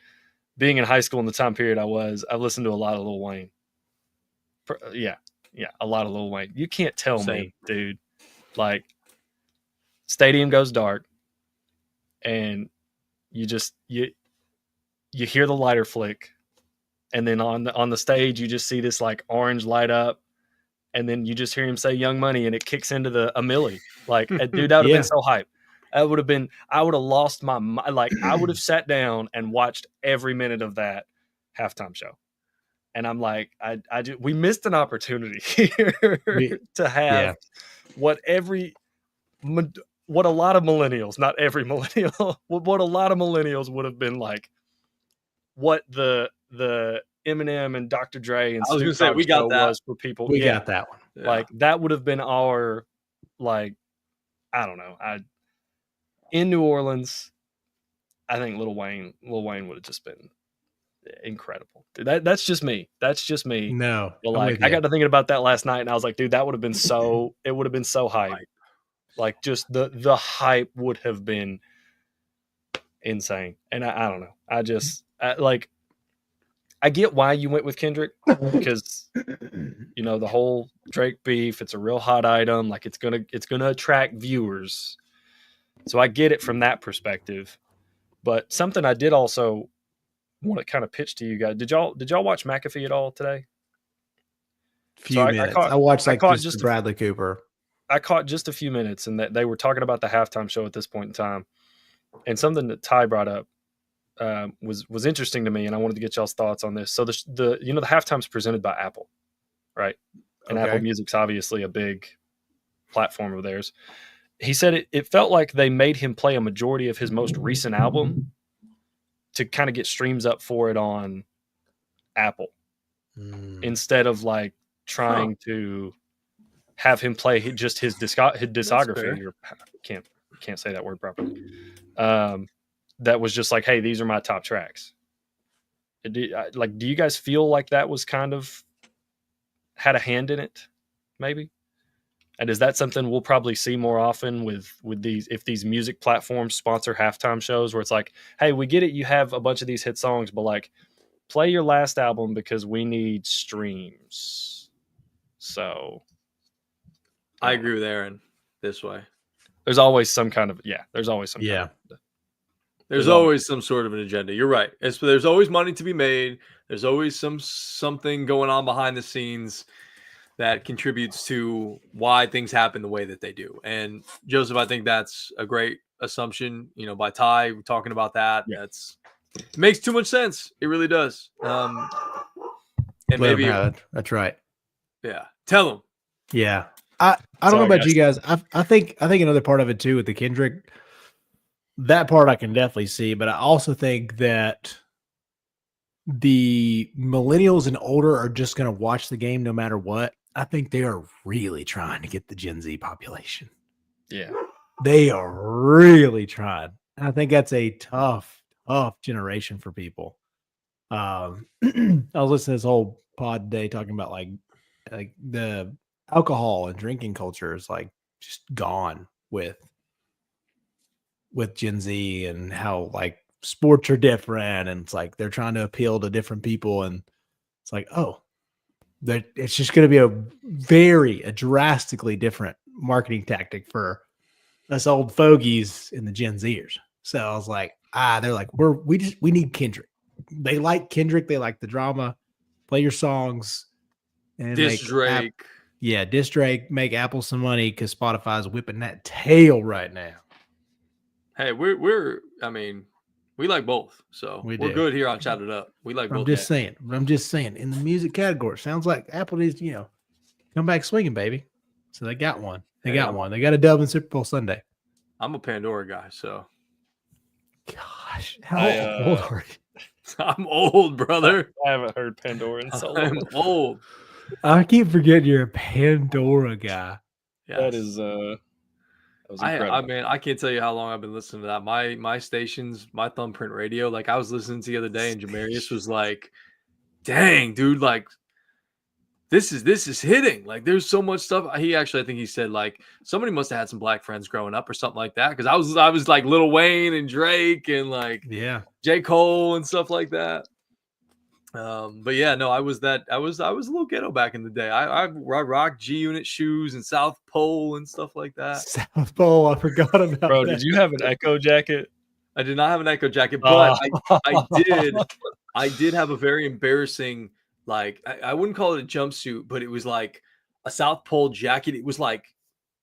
being in high school in the time period I've listened to a lot of Lil Wayne. Yeah, a lot of Lil Wayne. You can't tell me, dude. Stadium goes dark, and you hear the lighter flick, and then on the stage you just see this orange light up, and then you just hear him say Young Money, and it kicks into a milli. Dude, that would have been so hype. I would have lost my mind. I would have sat down and watched every minute of that halftime show. And I'm we missed an opportunity here to have what a lot of millennials, not every millennial, what a lot of millennials would have been what the Eminem and Dr. Dre and I was going to say, we got that. Was for people. We got that one. Yeah. That would have been our, I don't know. In New Orleans, I think Lil Wayne would have just been incredible. Dude, that's just me. No. But I got to thinking about that last night, and I was like, dude, that would have been so. It would have been so hype. Just the hype would have been insane. And I don't know. I get why you went with Kendrick because the whole Drake beef. It's a real hot item. It's gonna attract viewers. So I get it from that perspective. But something I did also want to kind of pitch to you guys. Did y'all watch McAfee at all today? Few minutes. I watched just Bradley Cooper. I caught just a few minutes, and that they were talking about the halftime show at this point in time. And something that Ty brought up was interesting to me, and I wanted to get y'all's thoughts on this. So the halftime's presented by Apple, right? And Apple Music's obviously a big platform of theirs. He said it felt like they made him play a majority of his most recent album to kind of get streams up for it on Apple instead of trying to have him play just his discography. Or can't say that word properly. That was just hey, these are my top tracks. Do you guys feel like that was kind of had a hand in it, maybe? And is that something we'll probably see more often with these, if these music platforms sponsor halftime shows where it's hey, we get it, you have a bunch of these hit songs, but play your last album because we need streams. So I agree with Aaron this way. there's always some kind of there's always some Yeah. kind of, There's always some sort of an agenda. You're right. There's always money to be made. There's always something going on behind the scenes that contributes to why things happen the way that they do. And Joseph, I think that's a great assumption. By Ty talking about that. Yeah. It makes too much sense. It really does. And maybe that's right. Yeah. Tell them. Yeah. I don't know about you guys. I think another part of it too with the Kendrick, that part I can definitely see, but I also think that the millennials and older are just going to watch the game no matter what. I think they are really trying to get the Gen Z population. Yeah. They are really trying. I think that's a tough generation for people. I was listening to this whole pod today talking about like the alcohol and drinking culture is like just gone with Gen Z and how like sports are different, and it's like they're trying to appeal to different people, and it's like, it's just going to be a drastically different marketing tactic for us old fogies in the Gen Zers. So I was like, they're like, we need Kendrick. They like Kendrick. They like the drama. Play your songs and diss Drake. Diss Drake. Make Apple some money because Spotify's whipping that tail right now. Hey, we like both, so we're good here on Chat It Up. We like both. I'm just saying. In the music category, sounds like Apple needs, come back swinging, baby. So they got one. They got a dub in Super Bowl Sunday. I'm a Pandora guy, so. Gosh, how old are you? I'm old, brother. I haven't heard Pandora in so long. I'm old. I keep forgetting you're a Pandora guy. Yes. That is I can't tell you how long I've been listening to that. My stations, my thumbprint radio, like I was listening to the other day, and Jamarius was like, "Dang, dude, like this is hitting. Like there's so much stuff." I think he said like somebody must have had some black friends growing up or something like that, because I was like Lil Wayne and Drake and like J. Cole and stuff like that. But yeah, no, I was a little ghetto back in the day. I rocked G-Unit shoes and South Pole and stuff like that. South Pole, I forgot about Bro, that. did you have an Echo jacket? I did not have an Echo jacket, but I did have a very embarrassing, like I wouldn't call it a jumpsuit, but it was like a South Pole jacket. It was like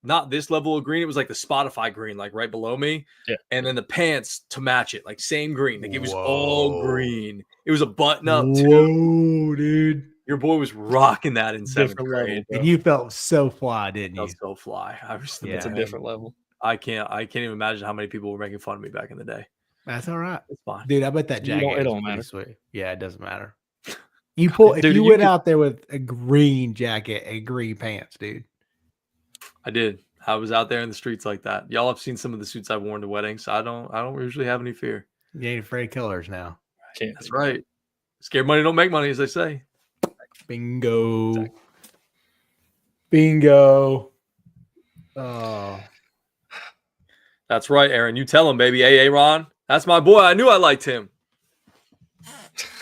not this level of green. It was like the Spotify green, like right below me. Yeah. And then the pants to match it, like same green. Like it was all green. It was a button up too. Whoa, dude. Your boy was rocking that in seventh grade. And you felt so fly, didn't you? I felt so fly. It's a different level. I can't even imagine how many people were making fun of me back in the day. That's all right. It's fine. Dude, I bet that jacket it don't matter. Sweet. Yeah, it doesn't matter. If you went out there with a green jacket and green pants, dude. I did. I was out there in the streets like that. Y'all have seen some of the suits I've worn to weddings. So I don't usually have any fear. You ain't afraid of colors now. That's right. Scared money don't make money, as they say. Bingo. Exactly. Bingo. Oh. That's right, Aaron. You tell him, baby. Hey, Ron. That's my boy. I knew I liked him.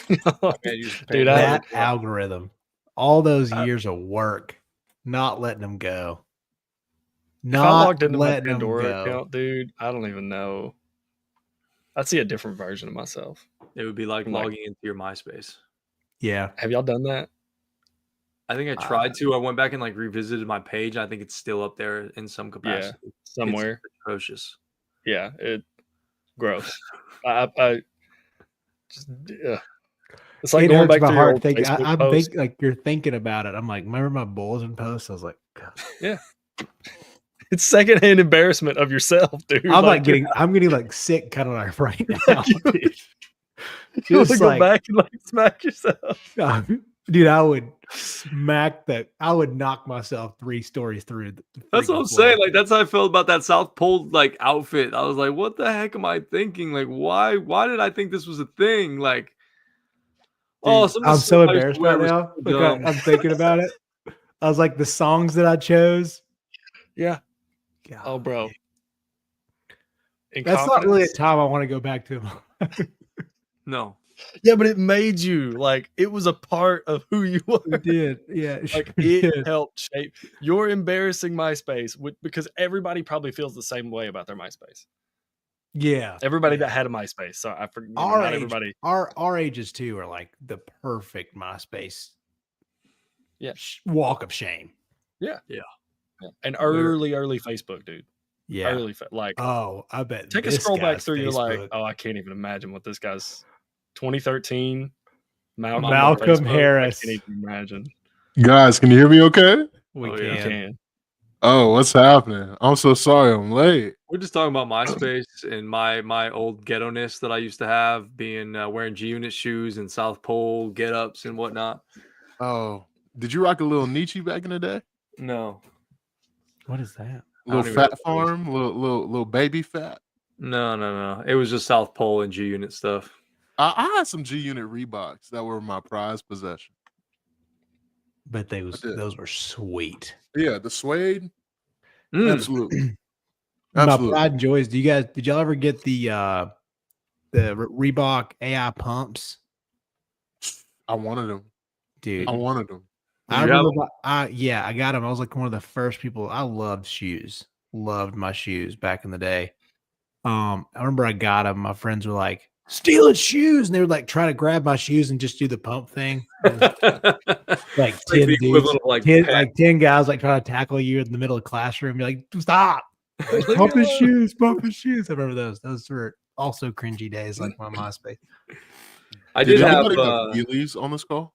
Dude, that algorithm. All those years of work. Not letting them go. If I logged into my Pandora account, dude, I don't even know. I'd see a different version of myself. It would be like logging into your MySpace. Yeah. Have y'all done that? I think I tried to. I went back and like revisited my page. I think it's still up there in some capacity. Yeah, somewhere. It's atrocious. Yeah, gross. I just it's like going back to your old Facebook post. Like you're thinking about it. I'm like, remember my bulletin post? I was like, God. Yeah. It's secondhand embarrassment of yourself, dude. I'm getting like sick kind of like right now. Dude. You want to go back and like smack yourself. Dude, I would knock myself 3 stories through. That's what I'm saying. Like that's how I felt about that South Pole like outfit. I was like, what the heck am I thinking? Like, why did I think this was a thing? Like, dude, I'm so embarrassed right now. I'm thinking about it. I was like, the songs that I chose. Yeah. God, oh, bro. That's not really a time I want to go back to. No. Yeah, but it made you like it was a part of who you were. It did. Yeah. It Like sure it did. helped shape your embarrassing MySpace because everybody probably feels the same way about their MySpace. Yeah. Everybody yeah. that had a MySpace. So I forget. Our Not age, everybody. our ages too are like the perfect MySpace. Yeah. Walk of shame. Yeah. Yeah. And early Facebook, dude. Yeah. Early, like Oh, I bet. take a this scroll back guy's through. You're like, Facebook. oh, I can't even imagine what this guy's 2013 Malcolm Facebook, Harris. I can't even imagine. Guys, can you hear me okay? We Oh, can. yeah. You can. Oh, what's happening? I'm so sorry I'm late. We're just talking about MySpace and my old ghetto-ness that I used to have, being wearing G-Unit shoes and South Pole get-ups and whatnot. Oh, did you rock a little Nietzsche back in the day? No, What is that? Little even know what fat that is. farm, little baby fat. no. It was just South Pole and G-Unit stuff. I had some G Unit Reeboks that were my prized possession. But did. those were sweet. Yeah, the suede. Mm. Absolutely. My Absolutely. pride and joys. Did y'all ever get the Reebok AI pumps? I wanted them. Dude, I wanted them. I Did you have remember. I got them. I was like one of the first people. I loved shoes. Loved my shoes back in the day. I remember I got them. My friends were like, "Stealing shoes," and they would like try to grab my shoes and just do the pump thing. Like 10 the dudes, equivalent of 10 guys like trying to tackle you in the middle of the classroom. You're like, "Stop! Pump his shoes, pump his shoes." I remember those. Those were also cringy days, like my MySpace. I did have anybody have Heelys on this call?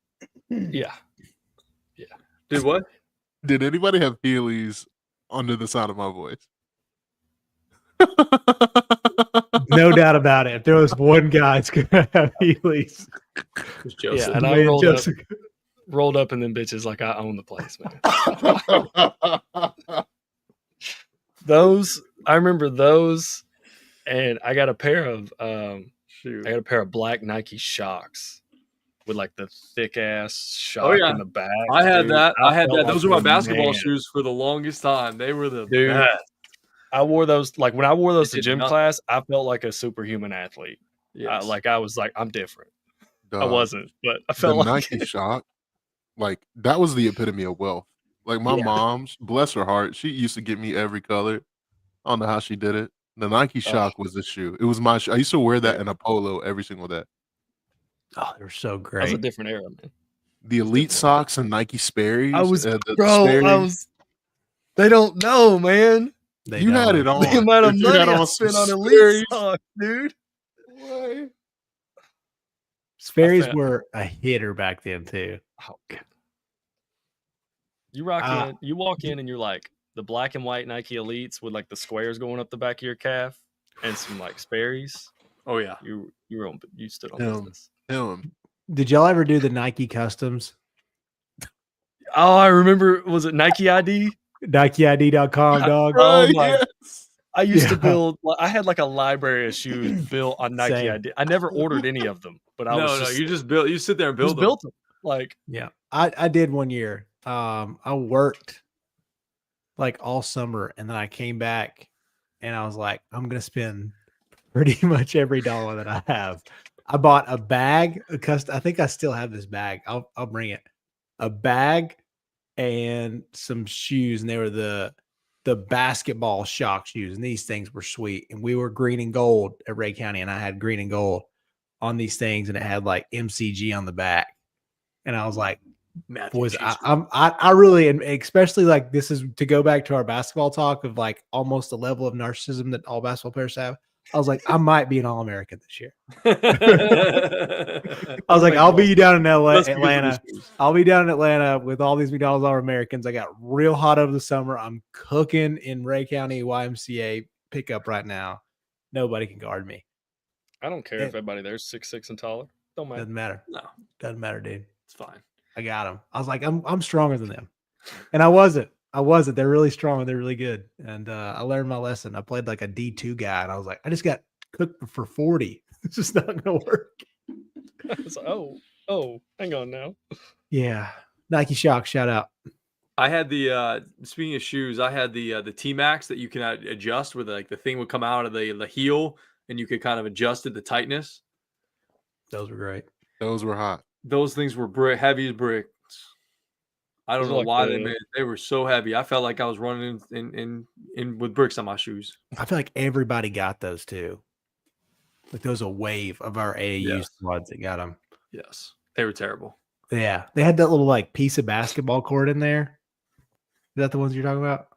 Yeah. did what? Did anybody have Heelys under the sound of my voice? No doubt about it. If there was one guy, it's gonna have Heelys. It was Yeah, Joseph. and I Man, rolled up, Jessica. rolled up in them bitches like I own the place, man. Those, I remember those, and I got a pair of Shoot. I got a pair of black Nike Shocks with like the thick ass shock Oh, yeah. in the back. I had dude. that. I had felt that. like Those were my the basketball man. shoes for the longest time. They were the Dude. best. I wore those like when I wore those They to did gym nothing. class. I felt like a superhuman athlete. Yes. I was like I'm different. I Dog, wasn't, but I the felt like Nike Shock, like that was the epitome of wealth. Like my Yeah. mom's, bless her heart, she used to get me every color. I don't know how she did it. The Nike Shock was the shoe. It was my shoe. I used to wear that in a polo every single day. Oh, they're so that was a great. different era, man. The Elite socks and Nike Sperry's. I was, the bro. Sperry's. They don't know, man. They You had don't. it on. The amount of If you money had I on some spent on Elite Sperry's, socks, dude. what? Sperry's found- were a hitter back then too. Oh, God. You walk in, and you're like the black and white Nike Elites with like the squares going up the back of your calf and some like Sperry's. Oh yeah. You stood on Yeah. business. Him. Did y'all ever do the Nike customs? Oh, I remember. Was it Nike ID? NikeID.com, dog. Oh Right, my! yes. I used to Yeah. build. I had like a library of shoes built on Nike Same. ID. I never ordered any of them, but I was just, You just built. You sit there and just build them. built them. Like Yeah, I did one year. I worked like all summer, and then I came back, and I was like, I'm gonna spend pretty much every dollar that I have. I bought a bag. I think I still have this bag. I'll bring it. A bag and some shoes, and they were the basketball shock shoes, and these things were sweet. And we were green and gold at Ray County, and I had green and gold on these things, and it had like MCG on the back. And I was like, Matthew boys, Cheese. I really, and especially like this is to go back to our basketball talk of like almost the level of narcissism that all basketball players have. I was like, I might be an All-American this year. I was like, I'll be down in Atlanta. I'll be down in Atlanta with all these McDonald's All-Americans. I got real hot over the summer. I'm cooking in Ray County YMCA pickup right now. Nobody can guard me. I don't care if everybody there's 6'6" and taller. Don't matter. Doesn't matter. No, Doesn't matter, dude. it's fine. I got them. I was like, I'm stronger than them. And I wasn't. They're really strong. They're really good. And I learned my lesson. I played like a D2 guy, and I was like, I just got cooked for 40. It's just not going to work. It's like, oh, hang on now. Yeah. Nike Shock, shout out. I had the speaking of shoes, I had the T Max that you can adjust where the thing would come out of the heel and you could kind of adjust it, the tightness. Those were great. Those were hot. Those things were heavy as bricks. I don't Those are know like why the- they were so heavy. I felt like I was running in with bricks on my shoes. I feel like everybody got those too. Like there was a wave of our AAU Yes. squads that got them. Yes, they were terrible. Yeah, they had that little like piece of basketball cord in there. Is that the ones you're talking about?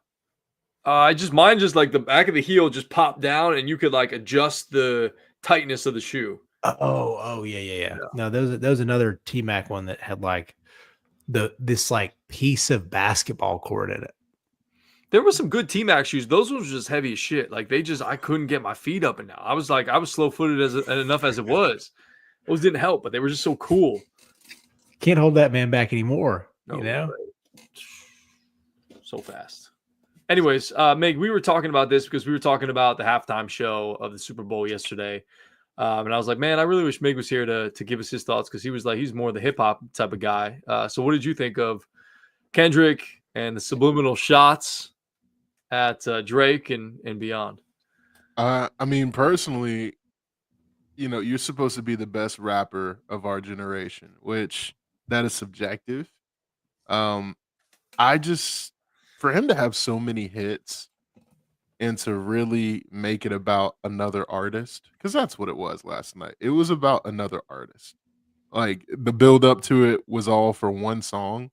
Mine just like the back of the heel just popped down, and you could like adjust the tightness of the shoe. Yeah. No, there was another T Mac one that had like this like piece of basketball cord in it. There were some good T-Mac shoes. Those ones were just heavy as shit. Like I couldn't get my feet up and down. I was slow-footed enough as it was. Those didn't help, but they were just so cool. Can't hold that man back anymore. No, you know, so fast. Anyways, Meg, we were talking about this because we were talking about the halftime show of the Super Bowl yesterday. And I was like, man, I really wish Meg was here to give us his thoughts because he was like, he's more the hip hop type of guy. So what did you think of Kendrick and the subliminal shots at Drake and beyond? I mean, personally, you're supposed to be the best rapper of our generation, which that is subjective. I just, for him to have so many hits and to really make it about another artist, because that's what it was last night. It was about another artist. Like the build up to it was all for one song.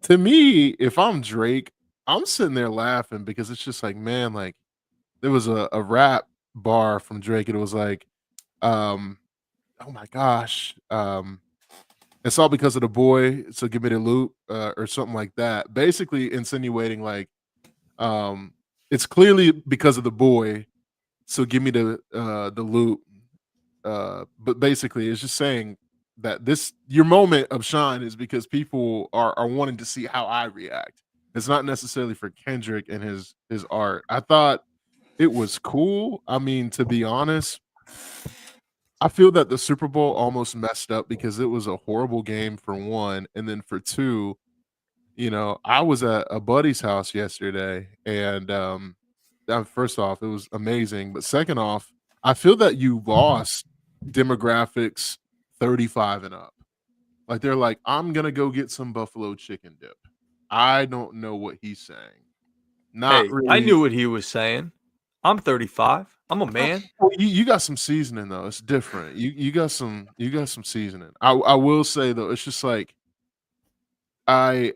To me, if I'm Drake, I'm sitting there laughing because it's just like, man, like there was a rap bar from Drake. And it was like, oh my gosh, it's all because of the boy. So give me the loot, or something like that. Basically insinuating like, it's clearly because of the boy. So give me the loot. But basically, it's just saying that your moment of shine is because people are wanting to see how I react. It's not necessarily for Kendrick and his art. I thought it was cool. I mean, to be honest, I feel that the Super Bowl almost messed up because it was a horrible game for one, and then for two, I was at a buddy's house yesterday, and first off, it was amazing. But second off, I feel that you lost demographics 35 and up. Like they're like, I'm gonna go get some buffalo chicken dip. I don't know what he's saying. Not Hey, really. I knew what he was saying. I'm 35. I'm a man. Well, you got some seasoning though. It's different. You got some seasoning. I will say though, it's just like I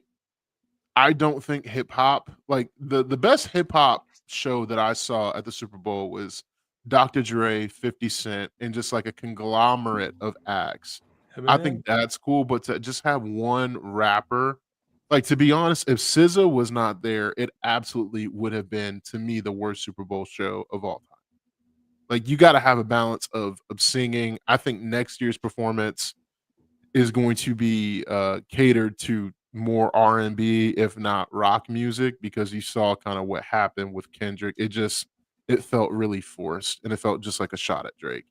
don't think hip hop, like the best hip hop show that I saw at the Super Bowl was Dr. Dre, 50 Cent, and just like a conglomerate of acts. I think that's cool, but to just have one rapper, like to be honest, if SZA was not there, it absolutely would have been to me the worst Super Bowl show of all time. Like you got to have a balance of singing. I think next year's performance is going to be catered to more R&B, if not rock music, because you saw kind of what happened with Kendrick. It felt really forced, and it felt just like a shot at Drake.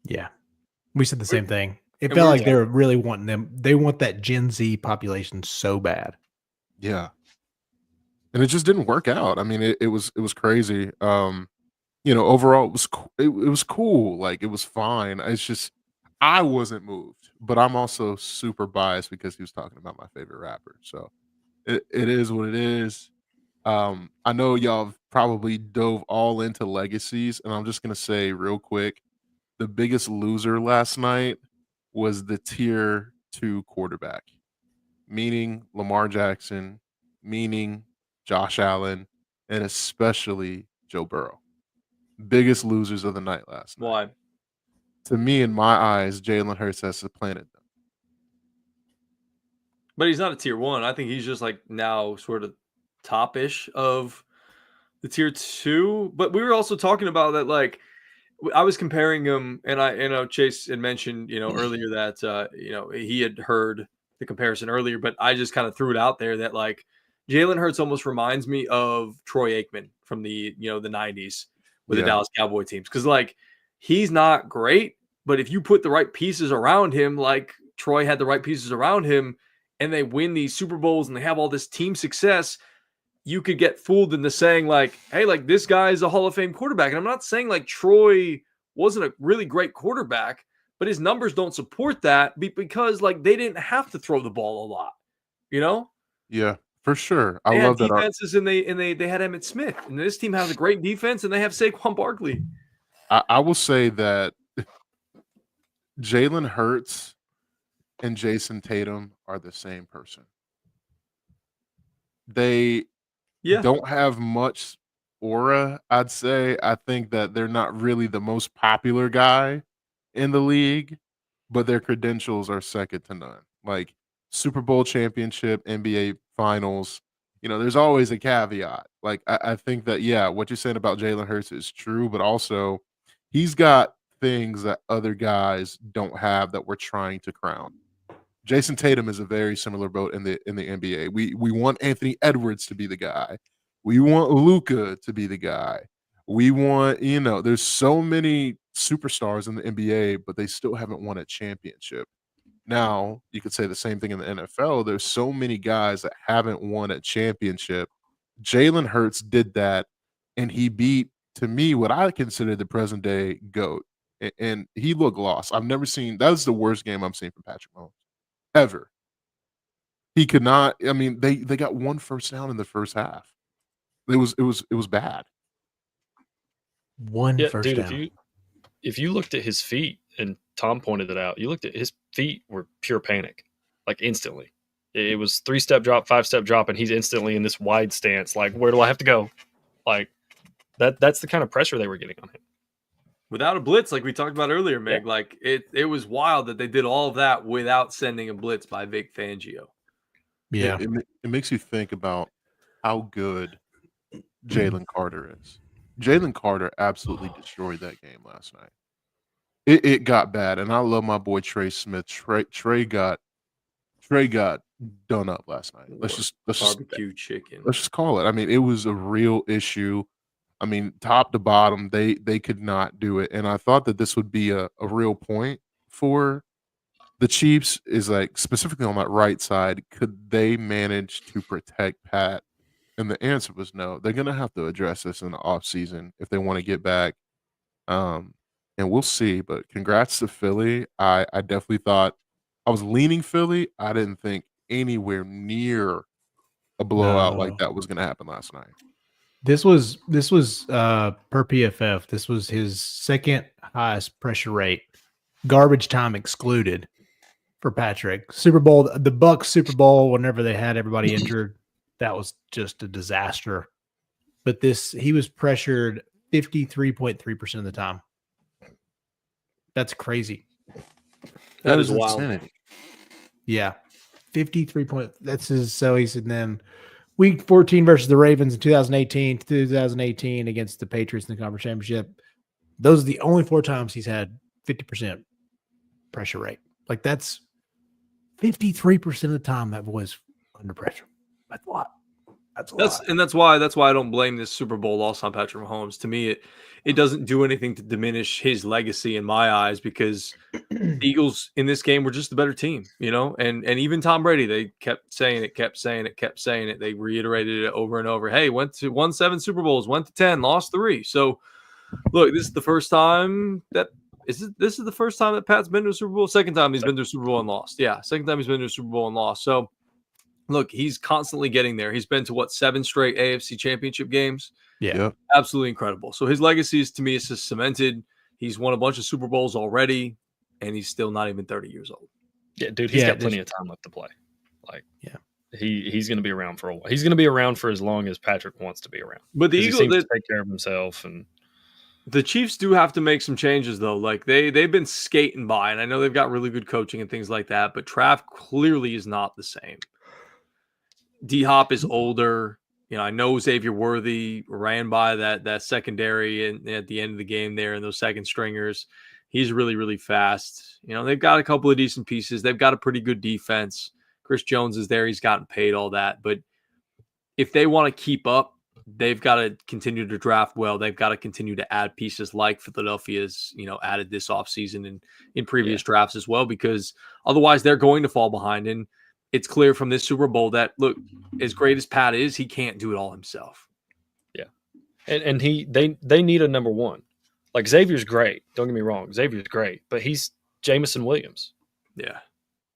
Yeah, we said the same thing. It and felt we're- like they were really wanting them. They want that Gen Z population so bad. Yeah, and it just didn't work out. I mean, it was crazy. Overall, it was cool. Like it was fine. It's just I wasn't moved, but I'm also super biased because he was talking about my favorite rapper. So it is what it is. I know y'all have probably dove all into legacies, and I'm just gonna say real quick, the biggest loser last night was the tier 2 quarterback, meaning Lamar Jackson, meaning Josh Allen, and especially Joe Burrow. Biggest losers of the night last night. Why? To me, in my eyes, Jalen Hurts has supplanted them. But he's not a tier 1. I think he's just like now sort of top-ish of the tier 2. But we were also talking about that, like I was comparing him, and I know Chase had mentioned, earlier that he had heard the comparison earlier, but I just kind of threw it out there that like Jalen Hurts almost reminds me of Troy Aikman from the the 90s with the Dallas Cowboy teams, because like he's not great, but if you put the right pieces around him, like Troy had the right pieces around him, and they win these Super Bowls and they have all this team success, you could get fooled into saying like, hey, like this guy is a Hall of Fame quarterback. And I'm not saying like Troy wasn't a really great quarterback, but his numbers don't support that because like they didn't have to throw the ball a lot, you know? Yeah, for sure. I They had love that. defenses and they had Emmitt Smith, and this team has a great defense and they have Saquon Barkley. I will say that Jalen Hurts and Jason Tatum are the same person. They don't have much aura, I'd say. I think that they're not really the most popular guy in the league, but their credentials are second to none. Like Super Bowl championship, NBA finals, there's always a caveat. Like I think that, yeah, what you're saying about Jalen Hurts is true, but also he's got things that other guys don't have that we're trying to crown. Jason Tatum is a very similar boat in the NBA. We want Anthony Edwards to be the guy. We want Luka to be the guy. We want, there's so many superstars in the NBA, but they still haven't won a championship. Now, you could say the same thing in the NFL. There's so many guys that haven't won a championship. Jalen Hurts did that, and he beat, to me, what I consider the present day GOAT. And he looked lost. I've never seen, that was the worst game I've seen from Patrick Mahomes. Ever. He could not. I mean, they got one first down in the first half. It was bad. One first dude, down. If you looked at his feet, and Tom pointed it out, you looked at his feet were pure panic, like instantly. It was 3-step drop, 5-step drop, and he's instantly in this wide stance. Like, where do I have to go? Like that's the kind of pressure they were getting on him. Without a blitz, like we talked about earlier, Meg, like it was wild that they did all of that without sending a blitz by Vic Fangio. Yeah. It makes you think about how good Jalen Carter is. Jalen Carter absolutely destroyed that game last night. It got bad, and I love my boy Trey Smith. Trey got done up last night. Let's barbecue chicken. Let's just call it. I mean, it was a real issue. I mean, top to bottom, they could not do it. And I thought that this would be a real point for the Chiefs, is like specifically on that right side, could they manage to protect Pat? And the answer was no. They're going to have to address this in the offseason if they want to get back. And we'll see. But congrats to Philly. I definitely thought I was leaning Philly. I didn't think anywhere near a blowout like that was going to happen last night. This was per PFF. This was his second highest pressure rate, garbage time excluded, for Patrick. Super Bowl, the Bucs Super Bowl, whenever they had everybody injured, that was just a disaster. But he was pressured 53.3% of the time. That's crazy. That is wild. Insanity. Yeah, 53 point. That's his. So he said then. Week 14 versus the Ravens in 2018 against the Patriots in the conference championship. Those are the only 4 times he's had 50% pressure rate. Like that's 53% of the time that was under pressure. That's a lot. That's a lot. And that's why I don't blame this Super Bowl loss on Patrick Mahomes. To me, it doesn't do anything to diminish his legacy in my eyes, because the Eagles in this game were just the better team, and even Tom Brady, they kept saying it. They reiterated it over and over. Hey, won 7 Super Bowls, went to 10, lost 3. So look, this is the first time that Pat's been to a Super Bowl. Second time he's been to a Super Bowl and lost. Yeah, second time he's been to a Super Bowl and lost. So look, he's constantly getting there. He's been to 7 straight AFC championship games. Yeah. Absolutely incredible. So his legacy is, to me, is just cemented. He's won a bunch of Super Bowls already, and he's still not even 30 years old. Yeah, dude, he's got plenty of time left to play. Like, he's going to be around for a while. He's going to be around for as long as Patrick wants to be around. But the Eagles, he seems to take care of himself, and the Chiefs do have to make some changes, though. Like they've been skating by, and I know they've got really good coaching and things like that, but Trav clearly is not the same. D-Hop is older. I know Xavier Worthy ran by that secondary and at the end of the game there, and those second stringers. He's really, really fast. They've got a couple of decent pieces. They've got a pretty good defense. Chris Jones is there. He's gotten paid, all that. But if they want to keep up, they've got to continue to draft well. They've got to continue to add pieces like Philadelphia's, added this offseason and in previous drafts as well, because otherwise they're going to fall behind. And it's clear from this Super Bowl that, look, as great as Pat is, he can't do it all himself. Yeah. And they need a number one. Like, Xavier's great. Don't get me wrong. Xavier's great, but he's Jameson Williams. Yeah.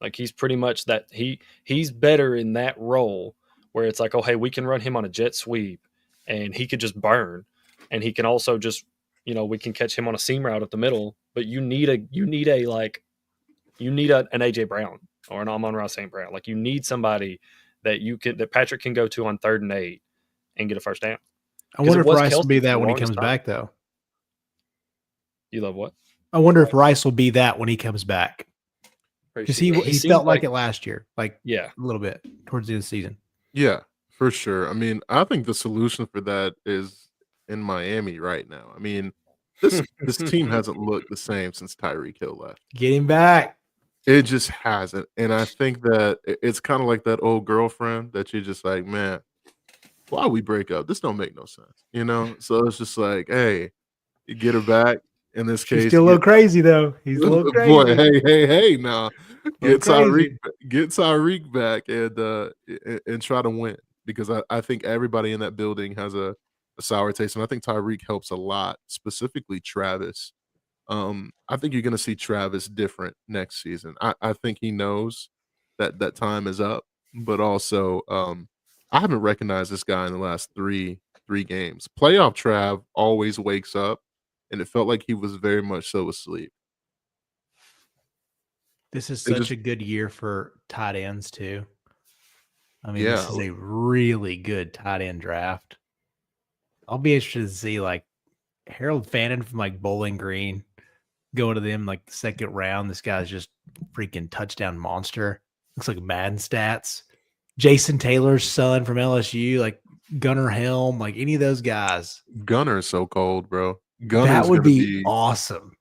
Like he's pretty much that he's better in that role where it's like, oh hey, we can run him on a jet sweep and he could just burn, and he can also just we can catch him on a seam route at the middle. But you need an AJ Brown or an Amon-Ra St. Brown. Like you need somebody that Patrick can go to on 3rd and 8 and get a first down. I wonder if Rice will Kelce be for that the when he longest comes time. back, though. You love what? I wonder if Rice will be that when he comes back. Because he seems felt like like it last year, Yeah. a little bit towards the end of the season. Yeah, for sure. I mean, I think the solution for that is in Miami right now. I mean, this team hasn't looked the same since Tyreek Hill left. Get him back. It just hasn't. And I think that it's kind of like that old girlfriend that you're just like, man, why we break up? This don't make no sense, you know? So it's just like, hey, you get her back. In this case, He's still a little crazy, though. He's a little crazy. Boy, hey, now get crazy. Tyreek back and try to win, because I think everybody in that building has a sour taste, and I think Tyreek helps a lot, specifically Travis. I think you're going to see Travis different next season. I think he knows that time is up, but also I haven't recognized this guy in the last three games. Playoff Trav always wakes up, and it felt like he was very much so asleep. This is such a good year for tight ends, too. I mean, Yeah. This is a really good tight end draft. I'll be interested to see, Harold Fannin from, Bowling Green going to them, the second round. This guy's just freaking touchdown monster. Looks like Madden stats. Jason Taylor's son from LSU, Gunnar Helm, any of those guys. Gunnar is so cold, bro. That would be awesome.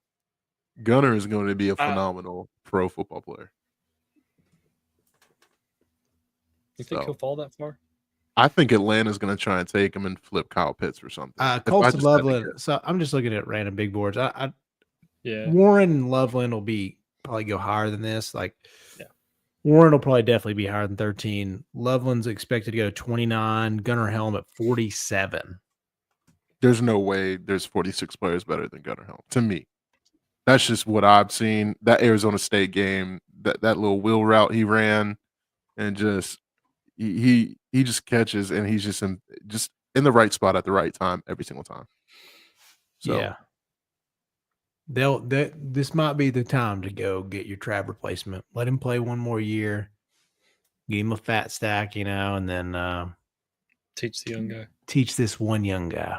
Gunnar is going to be a phenomenal pro football player. You think he'll fall that far? I think Atlanta's going to try and take him and flip Kyle Pitts or something. Colson Loveland. So I'm just looking at random big boards. Yeah. Warren and Loveland will probably go higher than this. Warren will probably definitely be higher than 13. Loveland's expected to go to 29. Gunnar Helm at 47. There's no way there's 46 players better than Gunnar Helm, to me. That's just what I've seen. That Arizona State game, that little wheel route he ran, and just he just catches, and he's just in the right spot at the right time every single time. So yeah, this might be the time to go get your Trav replacement. Let him play one more year, give him a fat stack, and then teach the young guy. Teach this one young guy.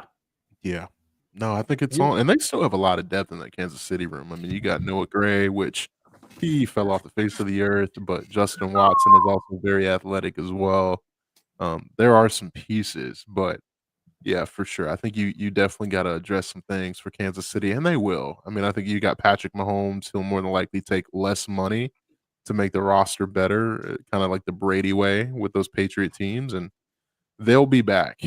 Yeah. No, I think it's on. And they still have a lot of depth in that Kansas City room. I mean, you got Noah Gray, which he fell off the face of the earth, but Justin Watson is also very athletic as well. There are some pieces, but yeah, for sure. I think you definitely got to address some things for Kansas City, and they will. I mean, I think you got Patrick Mahomes, who'll more than likely take less money to make the roster better, kind of like the Brady way with those Patriot teams, and they'll be back.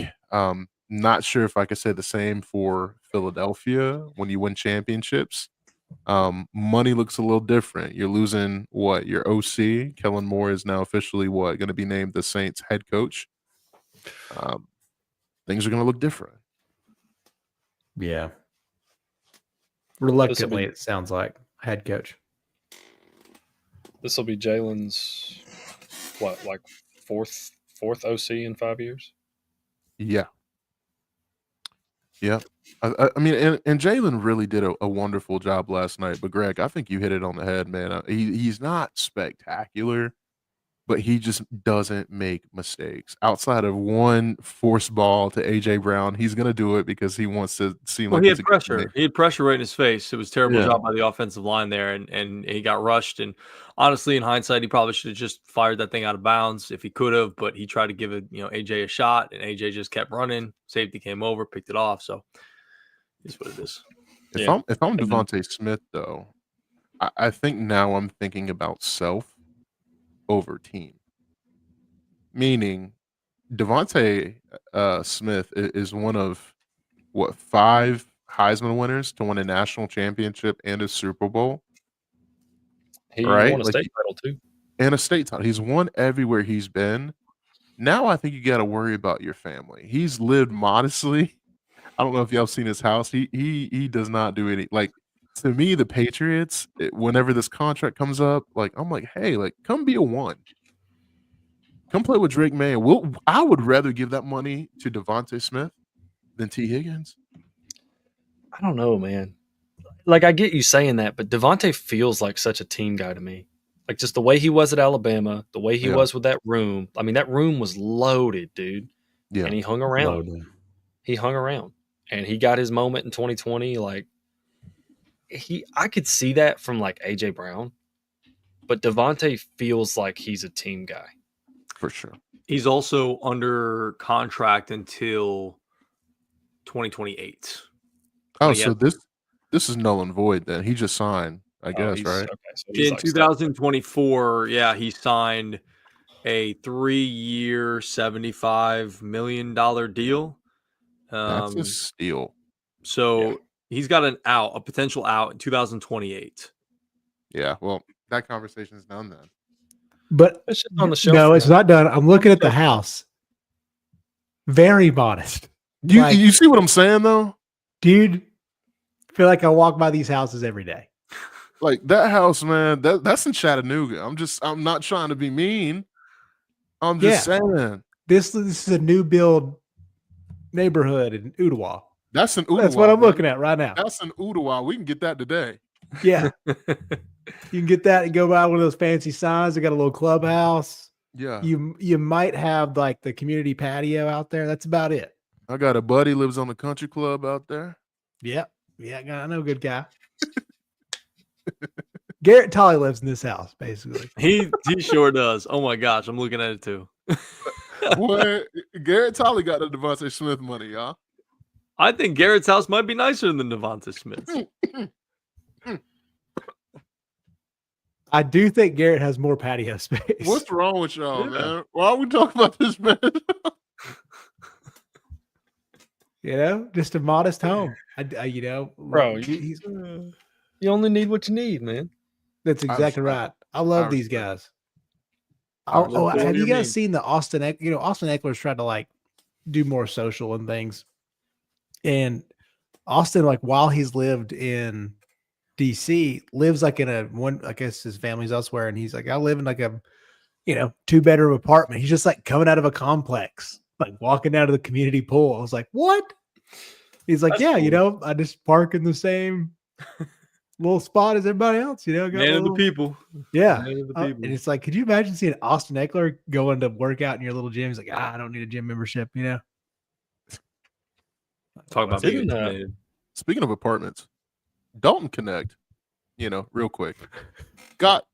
Not sure if I could say the same for Philadelphia when you win championships. Money looks a little different. You're losing your OC. Kellen Moore is now officially going to be named the Saints head coach. Things are going to look different. Yeah. Reluctantly, it sounds like head coach. This will be Jalen's fourth OC in 5 years? Yeah. Yeah. I mean, and Jalen really did a wonderful job last night. But Greg, I think you hit it on the head, man. He's not spectacular, but he just doesn't make mistakes. Outside of one forced ball to AJ Brown, he's going to do it because he wants to seem like he had pressure. He had pressure right in his face. It was a terrible Yeah. job by the offensive line there, and he got rushed. And honestly, in hindsight, he probably should have just fired that thing out of bounds if he could have. But he tried to give it, AJ a shot, and AJ just kept running. Safety came over, picked it off. So it's what it is. If I'm Devontae Smith, though, I think now I'm thinking about self over team. Meaning, Devontae Smith is one of 5 Heisman winners to win a national championship and a Super Bowl. He won a state title too. And a state title. He's won everywhere he's been. Now I think you got to worry about your family. He's lived modestly. I don't know if y'all seen his house. He does not do any To me, the Patriots, whenever this contract comes up, like I'm like, hey, like come be a one. Come play with Drake May. I would rather give that money to Devontae Smith than T. Higgins. I don't know, man. Like I get you saying that, but Devontae feels like such a team guy to me. Like just the way he was at Alabama, the way he was with that room. I mean, that room was loaded, dude. Yeah. And he hung around. Loaded. He hung around. And he got his moment in 2020. Like I could see that from like AJ Brown. But Devontae feels like he's a team guy. For sure. He's also under contract until 2028. Oh, so this is null and void then. He just signed, I guess, right? Okay, so In like 2024, he signed a 3-year, $75 million deal. That's a steal. So he's got a potential out in 2028. Yeah, well, that conversation is done then. But it's just on the shelf. no, it's not done. I'm looking at the house. Very modest. You see what I'm saying though? Dude, I feel like I walk by these houses every day. Like that house, man, that's in Chattanooga. I'm not trying to be mean. I'm just saying. This is a new build neighborhood in Ottawa. That's an Ottawa. That's what I'm looking at right now. That's an Ottawa. We can get that today. Yeah. You can get that and go buy one of those fancy signs. They got a little clubhouse. Yeah. You might have like the community patio out there. That's about it. I got a buddy lives on the country club out there. Yep. Yeah, I know a good guy. Garrett Tolley lives in this house, basically. He sure does. Oh my gosh, I'm looking at it too. Boy, Garrett Tolley got the Devontae Smith money, y'all. I think Garrett's house might be nicer than Devontae Smith's. I do think Garrett has more patio space. What's wrong with y'all, man? Why are we talking about this, man? Just a modest home. Bro, you only need what you need, man. That's exactly right. I love these guys. Have you guys seen the Austin Eckler? Austin Eckler's tried to like do more social and things. And Austin, like while he's lived in DC, lives like in I guess his family's elsewhere. And he's like, I live in like a, 2-bedroom apartment. He's just like coming out of a complex, like walking out of the community pool. I was like, what? He's like, that's cool. I just park in the same little spot as everybody else, got Man of the people. Yeah. Man of the people. And it's like, could you imagine seeing Austin Eckler going to work out in your little gym? He's like, I don't need a gym membership, Talk about being Speaking of apartments, Dalton Connect, real quick, got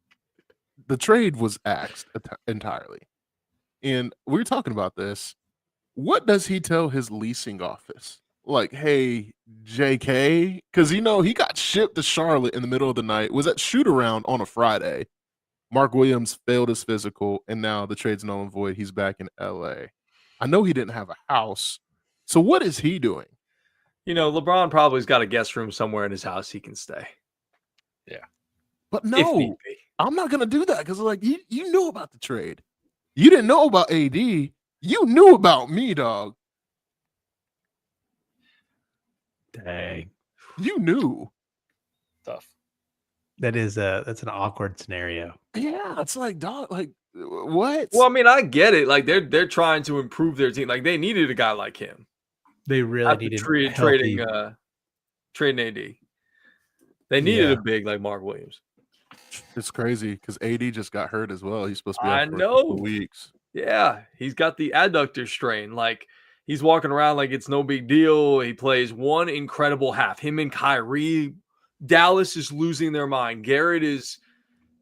the trade was axed entirely. And we were talking about this. What does he tell his leasing office? Like, hey, JK, because he got shipped to Charlotte in the middle of the night, was at shoot around on a Friday. Mark Williams failed his physical, and now the trade's null and void. He's back in LA. I know he didn't have a house. So what is he doing? LeBron probably's got a guest room somewhere in his house he can stay. Yeah. But no, I'm not going to do that because, like, you knew about the trade. You didn't know about AD. You knew about me, dog. Dang. You knew. Tough. That's an awkward scenario. Yeah, it's like, dog, like, what? Well, I mean, I get it. Like, they're trying to improve their team. Like, they needed a guy like him. They really needed trading AD. They needed a big like Mark Williams. It's crazy because AD just got hurt as well. He's supposed to be out for a couple of weeks. Yeah, he's got the adductor strain. Like he's walking around like it's no big deal. He plays one incredible half. Him and Kyrie. Dallas is losing their mind. Garrett is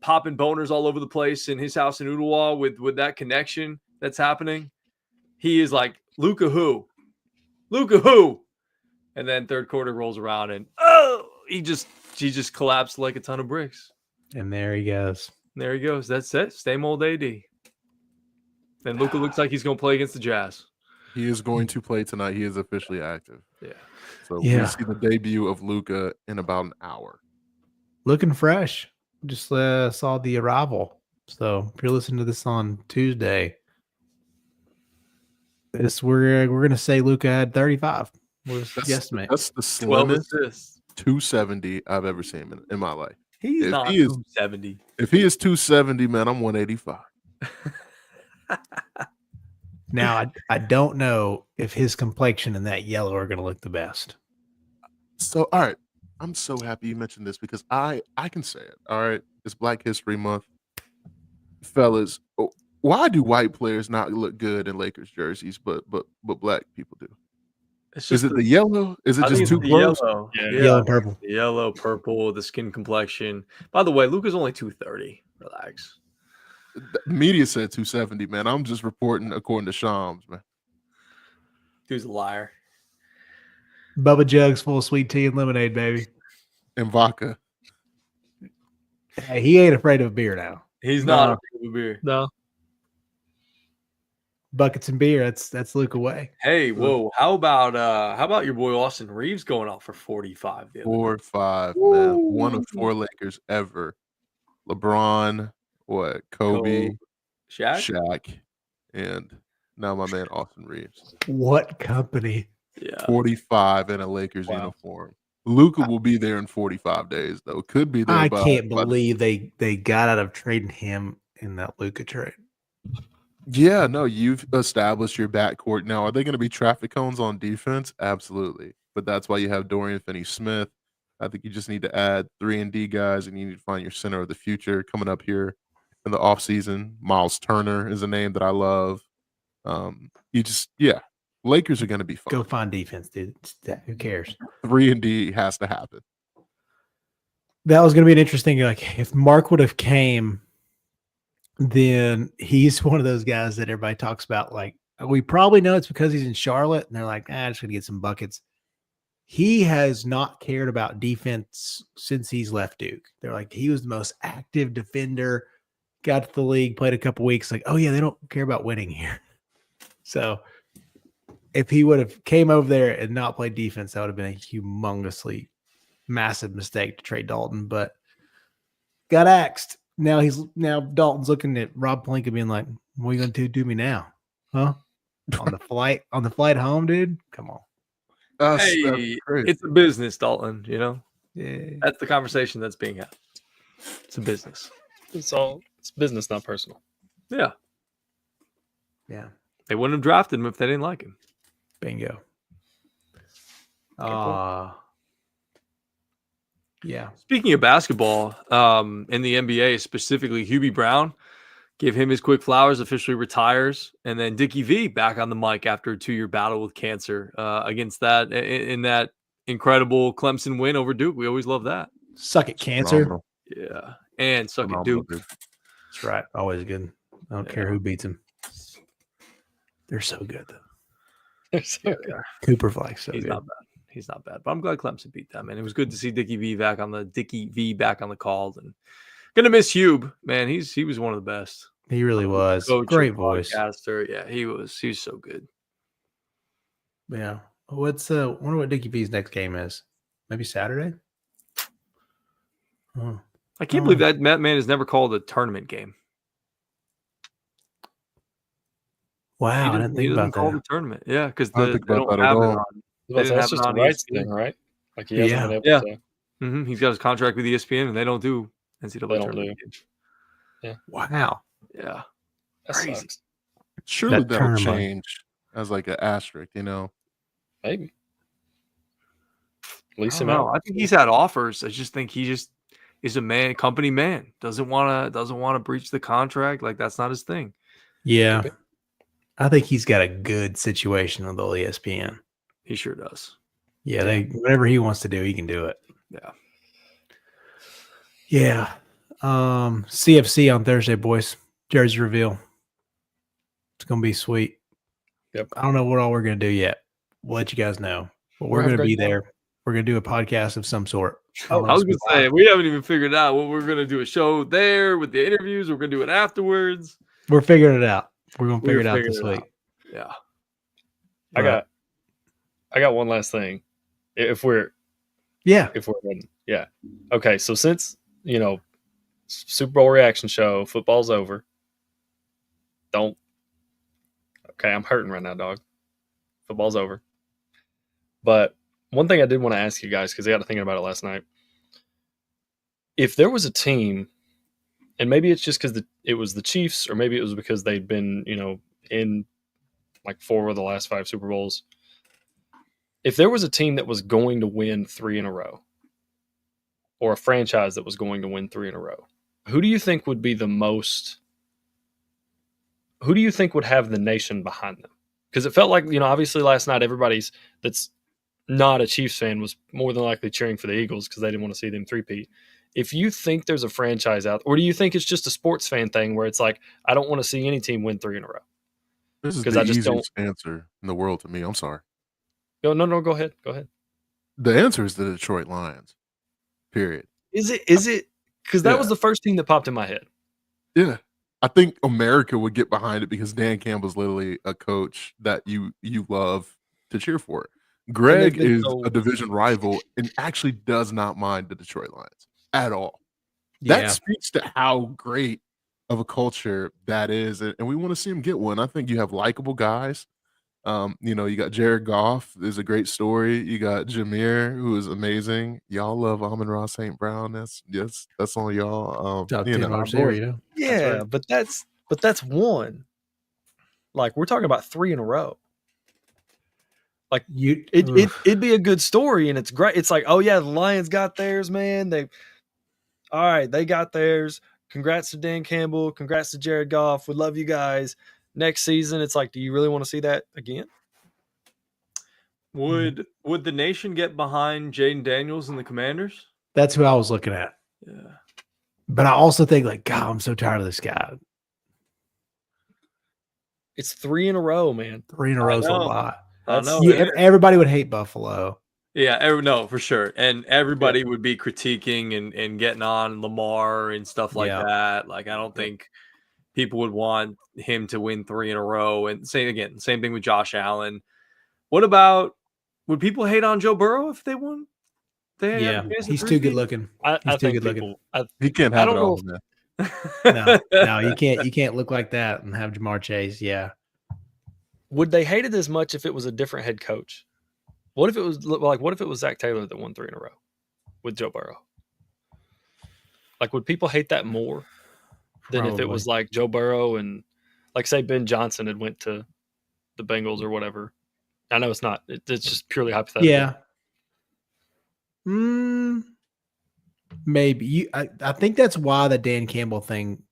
popping boners all over the place in his house in Ottawa with that connection that's happening. He is like Luka who? And then third quarter rolls around and he just collapsed like a ton of bricks. And there he goes. That's it. Same old AD. And Luka looks like he's going to play against the Jazz. He is going to play tonight. He is officially active. Yeah. So we'll see the debut of Luka in about an hour. Looking fresh. Just saw the arrival. So if you're listening to this on Tuesday, we're gonna say Luka had 35. We'll guesstimate. That's the slimmest. 270 I've ever seen in my life. He's If not he is- 270. If he is 270, man, I'm 185. Now, I don't know if his complexion and that yellow are going to look the best. So, all right. I'm so happy you mentioned this because I can say it. All right. It's Black History Month. Fellas, why do white players not look good in Lakers jerseys, but black people do? It's Is just it the yellow? Is it I think just it's too the close? yellow. Yeah. Yellow and purple. The yellow, purple, the skin complexion. By the way, Luka's only 230. Relax. The media said 270, man. I'm just reporting according to Shams, man. Dude's a liar. Bubba jugs full of sweet tea and lemonade, baby. And vodka. Hey, he ain't afraid of beer now. He's No. not a beer. No. Buckets and beer. That's Luka way. Hey, whoa! How about your boy Austin Reeves going off for 45? The other night? 4-5, man. One of 4 Lakers ever. LeBron, Kobe, Shaq, and now my man Austin Reeves. What company? Yeah. 45 in a Lakers Wow. uniform. Luka will be there in 45 days, though. Could be there. I by can't the- believe they got out of trading him in that Luka trade. Yeah, no, you've established your backcourt. Now, are they going to be traffic cones on defense? Absolutely. But that's why you have Dorian Finney-Smith. I think you just need to add 3-and-D guys, and you need to find your center of the future coming up here in the offseason. Miles Turner is a name that I love. Lakers are going to be fun. Go find defense, dude. Who cares? 3-and-D has to happen. That was going to be an interesting. Like, if Mark would have came, then he's one of those guys that everybody talks about. Like, we probably know it's because he's in Charlotte, and they're like, just going to get some buckets. He has not cared about defense since he's left Duke. They're like, he was the most active defender, got to the league, played a couple weeks. Like, oh, yeah, they don't care about winning here. So if he would have came over there and not played defense, that would have been a humongously massive mistake to trade Dalton, but got axed. Now Dalton's looking at Rob Pelinka being like, what are you going to do to me now? Huh? on the flight home, dude? Come on. Hey, it's a business, Dalton. You know, Yeah. that's the conversation that's being had. It's a business. It's business, not personal. Yeah, Yeah. they wouldn't have drafted him if they didn't like him. Bingo. Yeah. Speaking of basketball, in the NBA, specifically Hubie Brown, give him his quick flowers, officially retires. And then Dickie V back on the mic after a 2-year battle with cancer against that in that incredible Clemson win over Duke. We always love that. Suck it, cancer. Phenomenal. Yeah. And suck it, Phenomenal, Duke. dude. That's right. Always good. I don't care who beats him. They're so good, though. Cooper Flax, so He's good. not bad. He's not bad. But I'm glad Clemson beat them. And it was good to see Dickie V back on the calls. And gonna miss Hube, man. He was one of the best. He really was. Coach, Great voice. podcaster. Yeah, he was so good. Yeah. Wonder what Dickie V's next game is. Maybe Saturday? Oh. I can't believe that man has never called a tournament game. Wow, I didn't think about call that. the tournament. Yeah, because I they didn't think about don't that at have it all. on. That's have just it a on rights ESPN. thing, right? Like he hasn't been able Yeah. to. He's got his contract with ESPN, and they don't do NCAA They don't tournament do. games. Wow. Yeah, That Crazy. sucks. Surely That that'll tournament. change as like an asterisk, you know. Maybe. I Lease don't him know. out. I think he's had offers. I just think he just is a company man. Doesn't want to breach the contract. Like that's not his thing. Yeah. I think he's got a good situation with the ESPN. He sure does. Yeah, whatever he wants to do, he can do it. Yeah. Yeah. CFC on Thursday, boys. Jersey reveal. It's gonna be sweet. Yep. I don't know what all we're gonna do yet. We'll let you guys know. But we're We'll have a gonna be great time. there. We're gonna do a podcast of some sort. I was gonna say we haven't even figured out what we're gonna do a show there with the interviews. We're gonna do it afterwards. We're figuring it out. We're gonna figure We're it out figuring this it week. out. Yeah. I got one last thing. If we're Yeah. ready. Yeah. Okay. So since, Super Bowl reaction show, football's over. Okay, I'm hurting right now, dog. Football's over. But one thing I did want to ask you guys, because I got to thinking about it last night. If there was a team, and maybe it's just because it was the Chiefs, or maybe it was because they'd been, in like 4 of the last 5 Super Bowls. If there was a team that was going to win 3 in a row, or a franchise that was going to win 3 in a row, who do you think would be the most? Who do you think would have the nation behind them? Because it felt like, obviously last night everybody's that's not a Chiefs fan was more than likely cheering for the Eagles because they didn't want to see them three-peat. If you think there's a franchise out, or do you think it's just a sports fan thing where it's like, I don't want to see any team win 3 in a row? This is the easiest answer in the world to me. I'm sorry. No, go ahead. The answer is the Detroit Lions. Period. Is it? Because that was the first team that popped in my head. Yeah. I think America would get behind it because Dan Campbell's literally a coach that you love to cheer for. Greg is a division rival and actually does not mind the Detroit Lions at all. Yeah. That speaks to how great of a culture that is, and we want to see him get one. I think you have likable guys. You got Jared Goff is a great story. You got Jameer, who is amazing. Y'all love Amon-Ra St. Brown. That's on y'all. Yeah, right. but that's one. Like, we're talking about 3 in a row. Like, it'd be a good story, and it's great. It's like, oh yeah, the Lions got theirs, man. They got theirs. Congrats to Dan Campbell. Congrats to Jared Goff. We love you guys. Next season, it's like, do you really want to see that again? Would the nation get behind Jaden Daniels and the Commanders? That's who I was looking at. Yeah. But I also think, like, God, I'm so tired of this guy. It's 3 in a row, man. 3 in a row is a lot. I know. Everybody would hate Buffalo. Yeah, no, for sure. And everybody would be critiquing and getting on Lamar and stuff like that. Like, I don't think people would want him to win 3 in a row. And same thing with Josh Allen. What about, would people hate on Joe Burrow if they won? He's too good looking. He's too good looking. He can't have it all, man. No, you can't. You can't look like that and have Jamar Chase. Yeah. Would they hate it as much if it was a different head coach? What if it was Zach Taylor that won 3 in a row with Joe Burrow? Like, would people hate that more than if it was like Joe Burrow and, like, say Ben Johnson had went to the Bengals or whatever? I know it's not. It's just purely hypothetical. Yeah. Maybe. I think that's why the Dan Campbell thing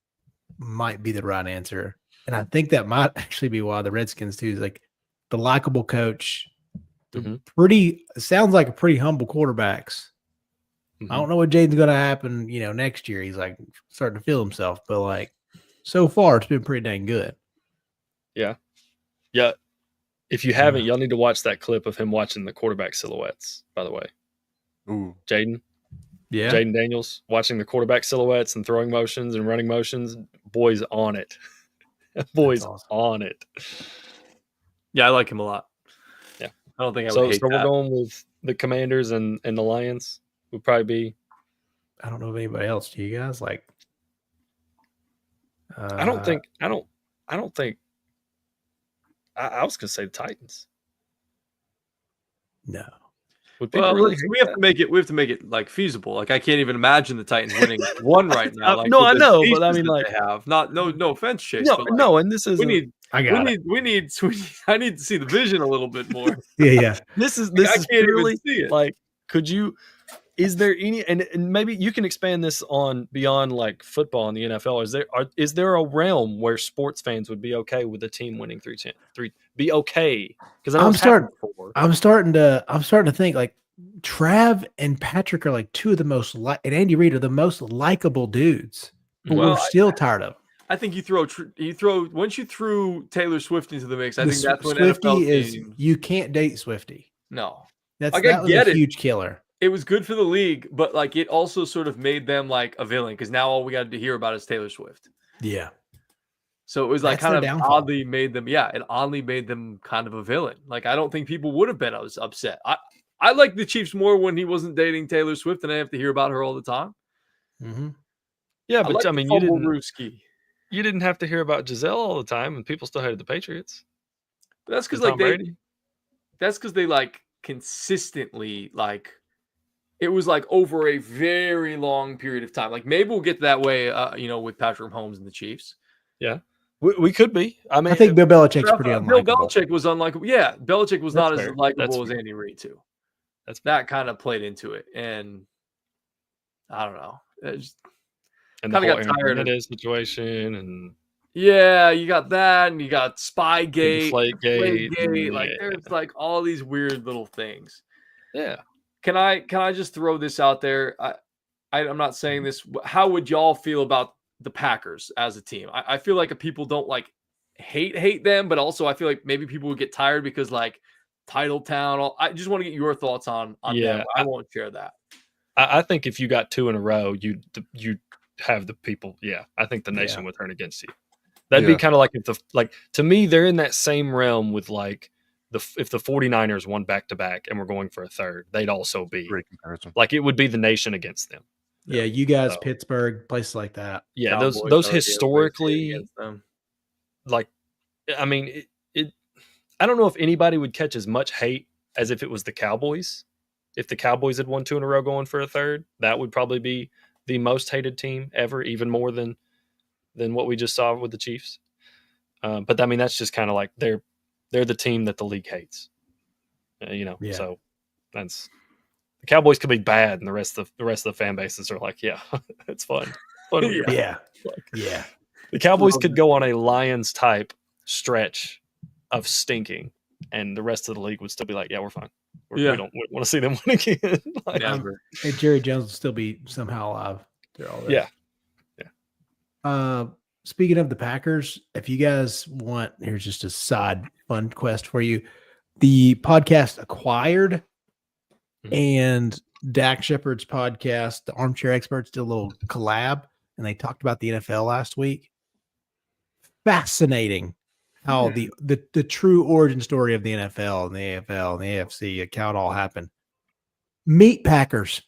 might be the right answer. And I think that might actually be why the Redskins too is like the likable coach, sounds like a pretty humble quarterbacks. I don't know what Jaden's going to happen, next year. He's like starting to feel himself, but like so far it's been pretty dang good. Yeah. Yeah. If you haven't, y'all need to watch that clip of him watching the quarterback silhouettes, by the way. Ooh. Jaden. Yeah. Jaden Daniels watching the quarterback silhouettes and throwing motions and running motions. Boy's on it. Boy's awesome. On it. Yeah, I like him a lot. Yeah. I don't think I would hate that. We're going with the Commanders and the Lions would probably be. I don't know of anybody else. Do you guys like? I don't think. I was gonna say the Titans. No. Well, we have to make it like feasible. Like, I can't even imagine the Titans winning one right now. Like, no, I know, but I mean, like, they have no offense, Chase. No, but like, no, and this is I need to see the vision a little bit more. Yeah. This is I can't purely even see it. Like, could you? Is there any? And maybe you can expand this on beyond like football in the NFL. Is there a realm where sports fans would be okay with the team winning 3 be okay? Because I'm starting to think like Trav and Patrick are like two of the most and Andy Reid are the most likable dudes, but we're still tired of them. I think you throw once you threw Taylor Swift into the mix. I think that's when Swifty NFL is. You can't date Swifty. No, that was a huge killer. It was good for the league, but like it also sort of made them like a villain because now all we got to hear about is Taylor Swift. Yeah. So it was like kind of oddly made them. Yeah, it oddly made them kind of a villain. Like, I don't think people would have been upset. I like the Chiefs more when he wasn't dating Taylor Swift and I have to hear about her all the time. Mm-hmm. Yeah, but I mean, you didn't have to hear about Giselle all the time, and people still hated the Patriots. But that's because like that's because they like consistently, like it was like over a very long period of time. Like maybe we'll get that way, with Patrick Mahomes and the Chiefs. Yeah, we could be. I mean, I think Bill Belichick's pretty Bill unlikable. Belichick was unlikable. Yeah, Belichick was That's not fair. as likable That's as fair. Andy Reid too. That kind of played into it, and I don't know. It just and the kind whole of got tired of Aaron situation and Yeah, you got that, and you got Spygate, Deflategate. Deflategate. Like there's like all these weird little things. Yeah. Can I just throw this out there? I'm not saying this. How would y'all feel about the Packers as a team? I feel like people don't like hate them, but also I feel like maybe people would get tired because like Title Town. I just want to get your thoughts on Yeah, them. I won't share that. I think if you got 2 in a row, you have the people. Yeah, I think the nation would turn against you. That'd be kind of like to me, they're in that same realm with like if the 49ers won back to back and we're going for a third, they'd also be Great comparison. like it would be the nation against them. Yeah, you guys, Pittsburgh, places like that. Yeah, Cowboys those already historically, against them. like, I mean, I don't know if anybody would catch as much hate as if it was the Cowboys. If the Cowboys had won 2 in a row going for a third, that would probably be the most hated team ever, even more than what we just saw with the Chiefs. But I mean, that's just kind of like they're the team that the league hates. So that's the Cowboys could be bad, and the rest of the fan bases are like, yeah, it's fun. Yeah. The Cowboys could go on a Lions type stretch of stinking, and the rest of the league would still be like, yeah, we're fine. We don't want to see them win again. Like, Never. And Jerry Jones will still be somehow alive through all this. Yeah. Speaking of the Packers, if you guys want, here's just a side fun quest for you. The podcast Acquired and Dak Shepard's podcast, the Armchair Experts, did a little collab, and they talked about the NFL last week. Fascinating how the true origin story of the NFL and the AFL and the AFC, how it all happened. Meat Packers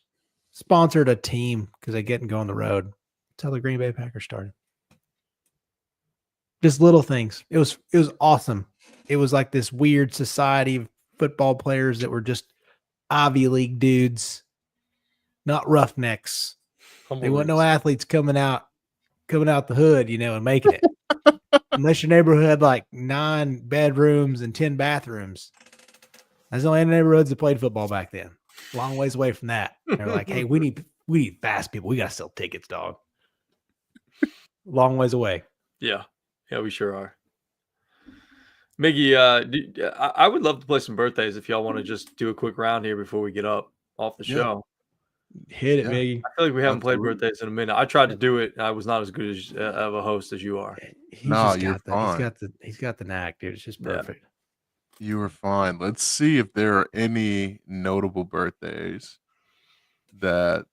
sponsored a team because they get and go on the road. That's how the Green Bay Packers started. Just little things. It was awesome. It was like this weird society of football players that were just Ivy League dudes, not roughnecks. They weren't no athletes coming out the hood, and making it. Unless your neighborhood had like 9 bedrooms and 10 bathrooms. That's the only neighborhoods that played football back then. Long ways away from that. They're like, hey, we need fast people. We got to sell tickets, dog. Long ways away. Yeah, we sure are. Miggy, I would love to play some birthdays if y'all want to just do a quick round here before we get up off the show. Hit it, Miggy. I feel like we haven't played birthdays in a minute. I tried to do it. I was not as good as of a host as you are. You're fine. He's got the knack, dude. It's just perfect. You were fine. Let's see if there are any notable birthdays that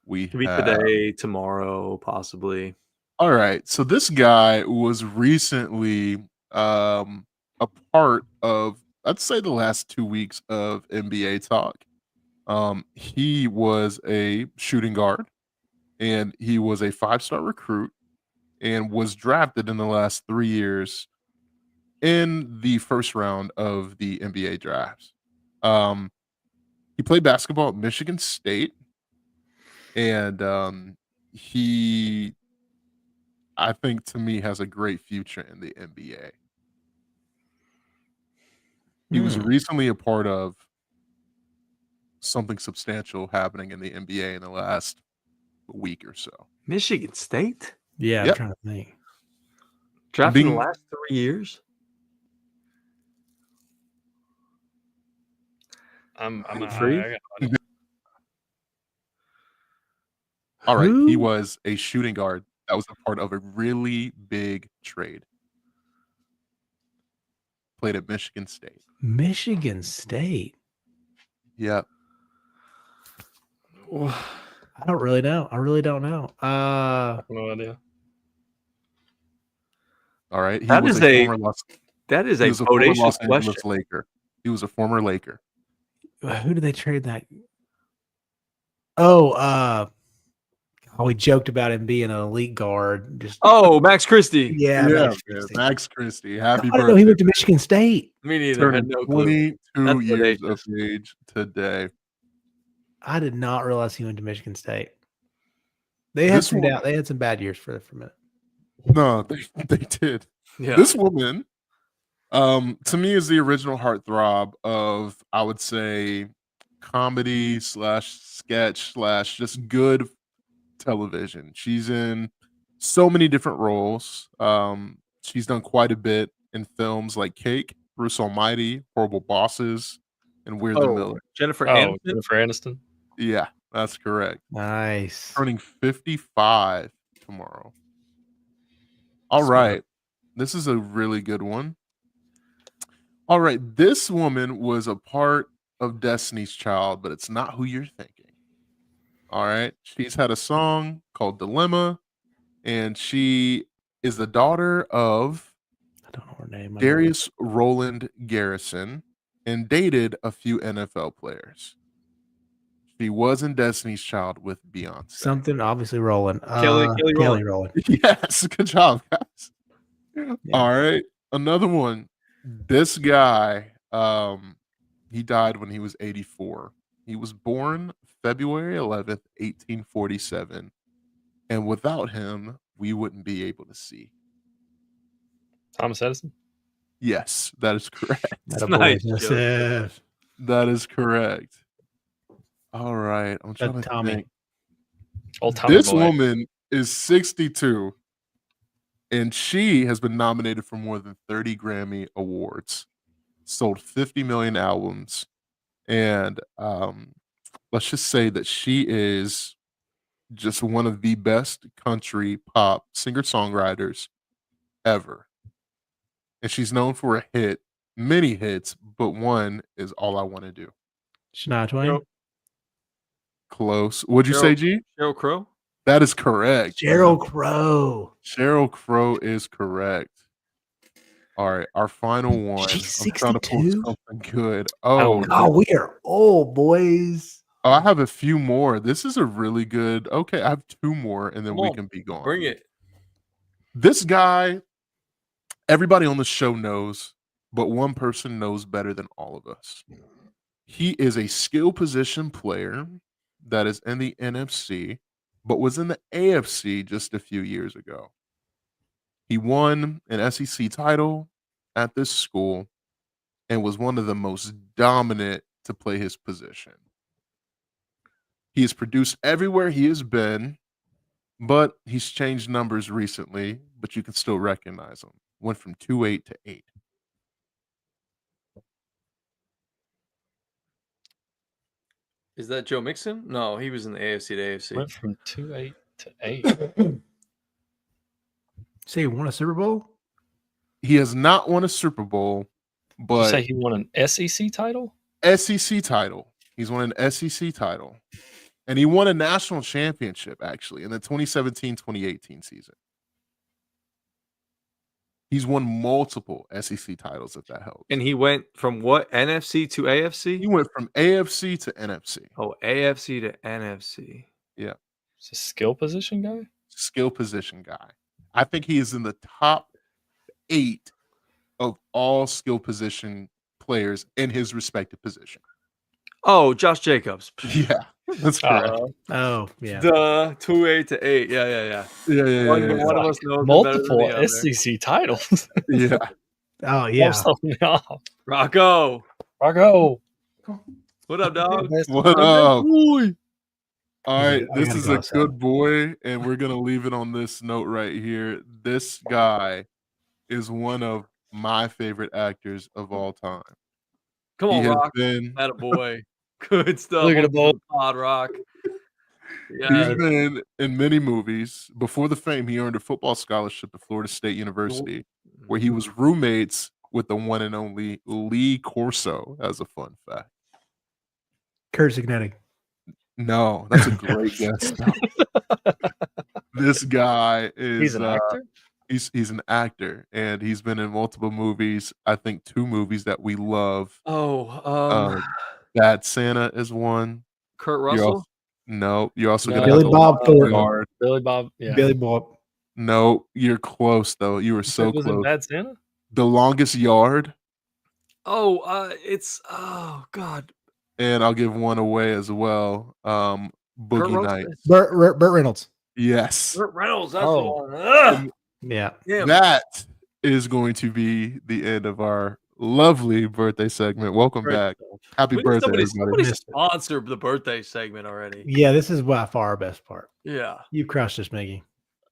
we Could be have. today, tomorrow, possibly. All right. So this guy was recently a part of, I'd say, the last 2 weeks of NBA talk. He was a shooting guard, and he was a 5-star recruit, and was drafted in the last 3 years in the first round of the NBA drafts. He played basketball at Michigan State, and he, I think, to me, has a great future in the NBA. He was recently a part of something substantial happening in the NBA in the last week or so. Michigan State? Yeah, Yep. I'm trying to think. Drafted in the last 3 years? I'm free. All right. Who? He was a shooting guard that was a part of a really big trade. Played at Michigan State. Michigan State. Yep. I don't really know. I really don't know. no idea. All right. He That was is a a- former Los, That is he a was a former bodacious Los question. Angeles Laker. He was a former Laker. Who did they trade that? Oh, we joked about him being an elite guard. Just Oh, Max Christie. yeah, Yeah, Max man. Christie. Max Christie. Happy I didn't know birthday. he went to Michigan State. Me neither. I had Turning no clue. 22 That's years of audacious. age today. I did not realize he went to Michigan State. They had This some one- doubt. They had some bad years for a minute. No, they did. Yeah. This woman, to me, is the original heartthrob of, I would say, comedy / sketch / just good television. She's in so many different roles. She's done quite a bit in films like Cake, Bruce Almighty, Horrible Bosses, and We're the Miller. Jennifer Oh, Aniston. Jennifer Aniston. Yeah, that's correct. Nice. Turning 55 tomorrow. All Smart. right. This is a really good one. All right. This woman was a part of Destiny's Child, but it's not who you're thinking. All right. She's had a song called Dilemma, and she is the daughter of I don't know her name. Darius Roland Garrison and dated a few NFL players. She was in Destiny's Child with Beyonce. Something obviously rolling. Kelly Kelly Rowland. rolling. Yes, good job, guys. All right, another one. This guy, he died when he was 84. He was born February 11th, 1847, and without him, we wouldn't be able to see. Thomas Edison. Yes, that is correct. Nice, Joseph. That is correct. All right, I'm trying to Tommy. think. Old Tommy This boy. woman is 62, and she has been nominated for more than 30 Grammy Awards, sold 50 million albums, and let's just say that she is just one of the best country pop singer-songwriters ever. And she's known for a hit, many hits, but one is All I Want to Do. Shania Twain. Nope. Close. What'd you say, G? Sheryl Crow. That is correct. Sheryl Crow. Sheryl Crow is correct. All right, our final one. She's I'm trying to pull 62? something good. Oh, Oh, we are old boys. I have a few more. This is a really good. Okay, I have two more, and then Come we on, can be gone. Bring it. This guy, everybody on the show knows, but one person knows better than all of us. He is a skill position player that is in the NFC, but was in the AFC just a few years ago. He won an SEC title at this school and was one of the most dominant to play his position. He has produced everywhere he has been, but he's changed numbers recently, but you can still recognize him. Went from 2-8 to 8. Is that Joe Mixon? No, he was in the AFC to AFC. went from 2-8 to 8. See, he won a Super Bowl? He has not won a Super Bowl, Did you but say he won an SEC title? SEC title. He's won an SEC title. And he won a national championship, actually, in the 2017-2018 season. He's won multiple SEC titles, if that helps. And he went from what? NFC to AFC? He went from AFC to NFC. Oh, AFC to NFC. It's a skill position guy. Skill position guy. I think he is in the top 8 of all skill position players in his respective position. Oh, Josh Jacobs. Yeah, that's correct. Oh, yeah. Duh. 2-8 to 8. Yeah. Yeah. One of us knows it better than Multiple the other. SEC titles. Yeah. Oh, yeah. Off. Rocco. Rocco. What up, dog? What up? Boy. All right, I this gotta is go a outside. good boy, and we're gonna leave it on this note right here. This guy is one of my favorite actors of all time. Come He on, has Rock. been That a boy. Good stuff. Look at the Welcome to the pod, Rock. Yeah. he's been in many movies. Before the fame, he earned a football scholarship at Florida State University, where he was roommates with the one and only Lee Corso. As a fun fact. Kurt Signetti. No, that's a great guess. This guy is He's an actor. He's an actor, and he's been in multiple movies. I think 2 movies that we love. Oh, Bad Santa is one. Kurt You're Russell. No, you're also No, gonna Billy have Bob the Thornton. yard. Billy Bob. Yeah. Billy Bob. No, you're close though. You were You so said, was it close. Bad Santa? The longest yard, It's God. and I'll give one away as well. Kurt Boogie Russell? Nights. Burt Reynolds. Yes, Kurt Reynolds. That's Oh. the one. Ugh. Yeah. Damn. that is going to be the end of our lovely birthday segment. Welcome back. Happy We need birthday, somebody everybody. Missed it. sponsor the birthday segment already. Yeah, this is by far our best part. Yeah. You crushed us, Miggy.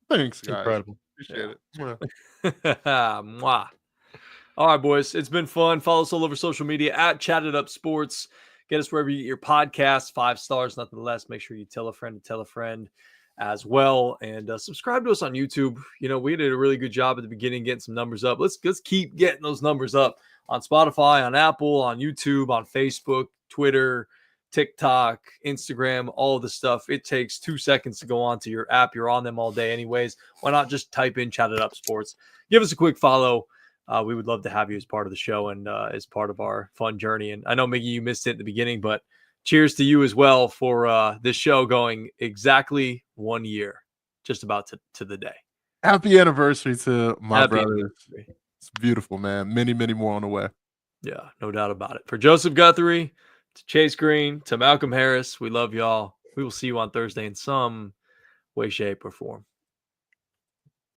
Thanks, guys. Incredible. Appreciate it. Mwah. Mwah. All right, boys. It's been fun. Follow us all over social media at Chatted Up Sports. Get us wherever you get your podcasts. 5 stars, nothing less. Make sure you tell a friend to tell a friend as well. And subscribe to us on YouTube. You know, we did a really good job at the beginning getting some numbers up. Let's keep getting those numbers up on Spotify, on Apple, on YouTube, on Facebook, Twitter, TikTok, Instagram, all of the stuff. It takes 2 seconds to go onto your app. You're on them all day anyways. Why not just type in Chatted Up Sports? Give us a quick follow. We would love to have you as part of the show and as part of our fun journey. And I know, Miggy, you missed it at the beginning, but cheers to you as well for this show going exactly 1 year, just about to the day. Happy anniversary to my Happy brother. anniversary. It's beautiful, man. Many, many more on the way. Yeah, no doubt about it. For Joseph Guthrie, to Chase Green, to Malcolm Harris, we love y'all. We will see you on Thursday in some way, shape, or form.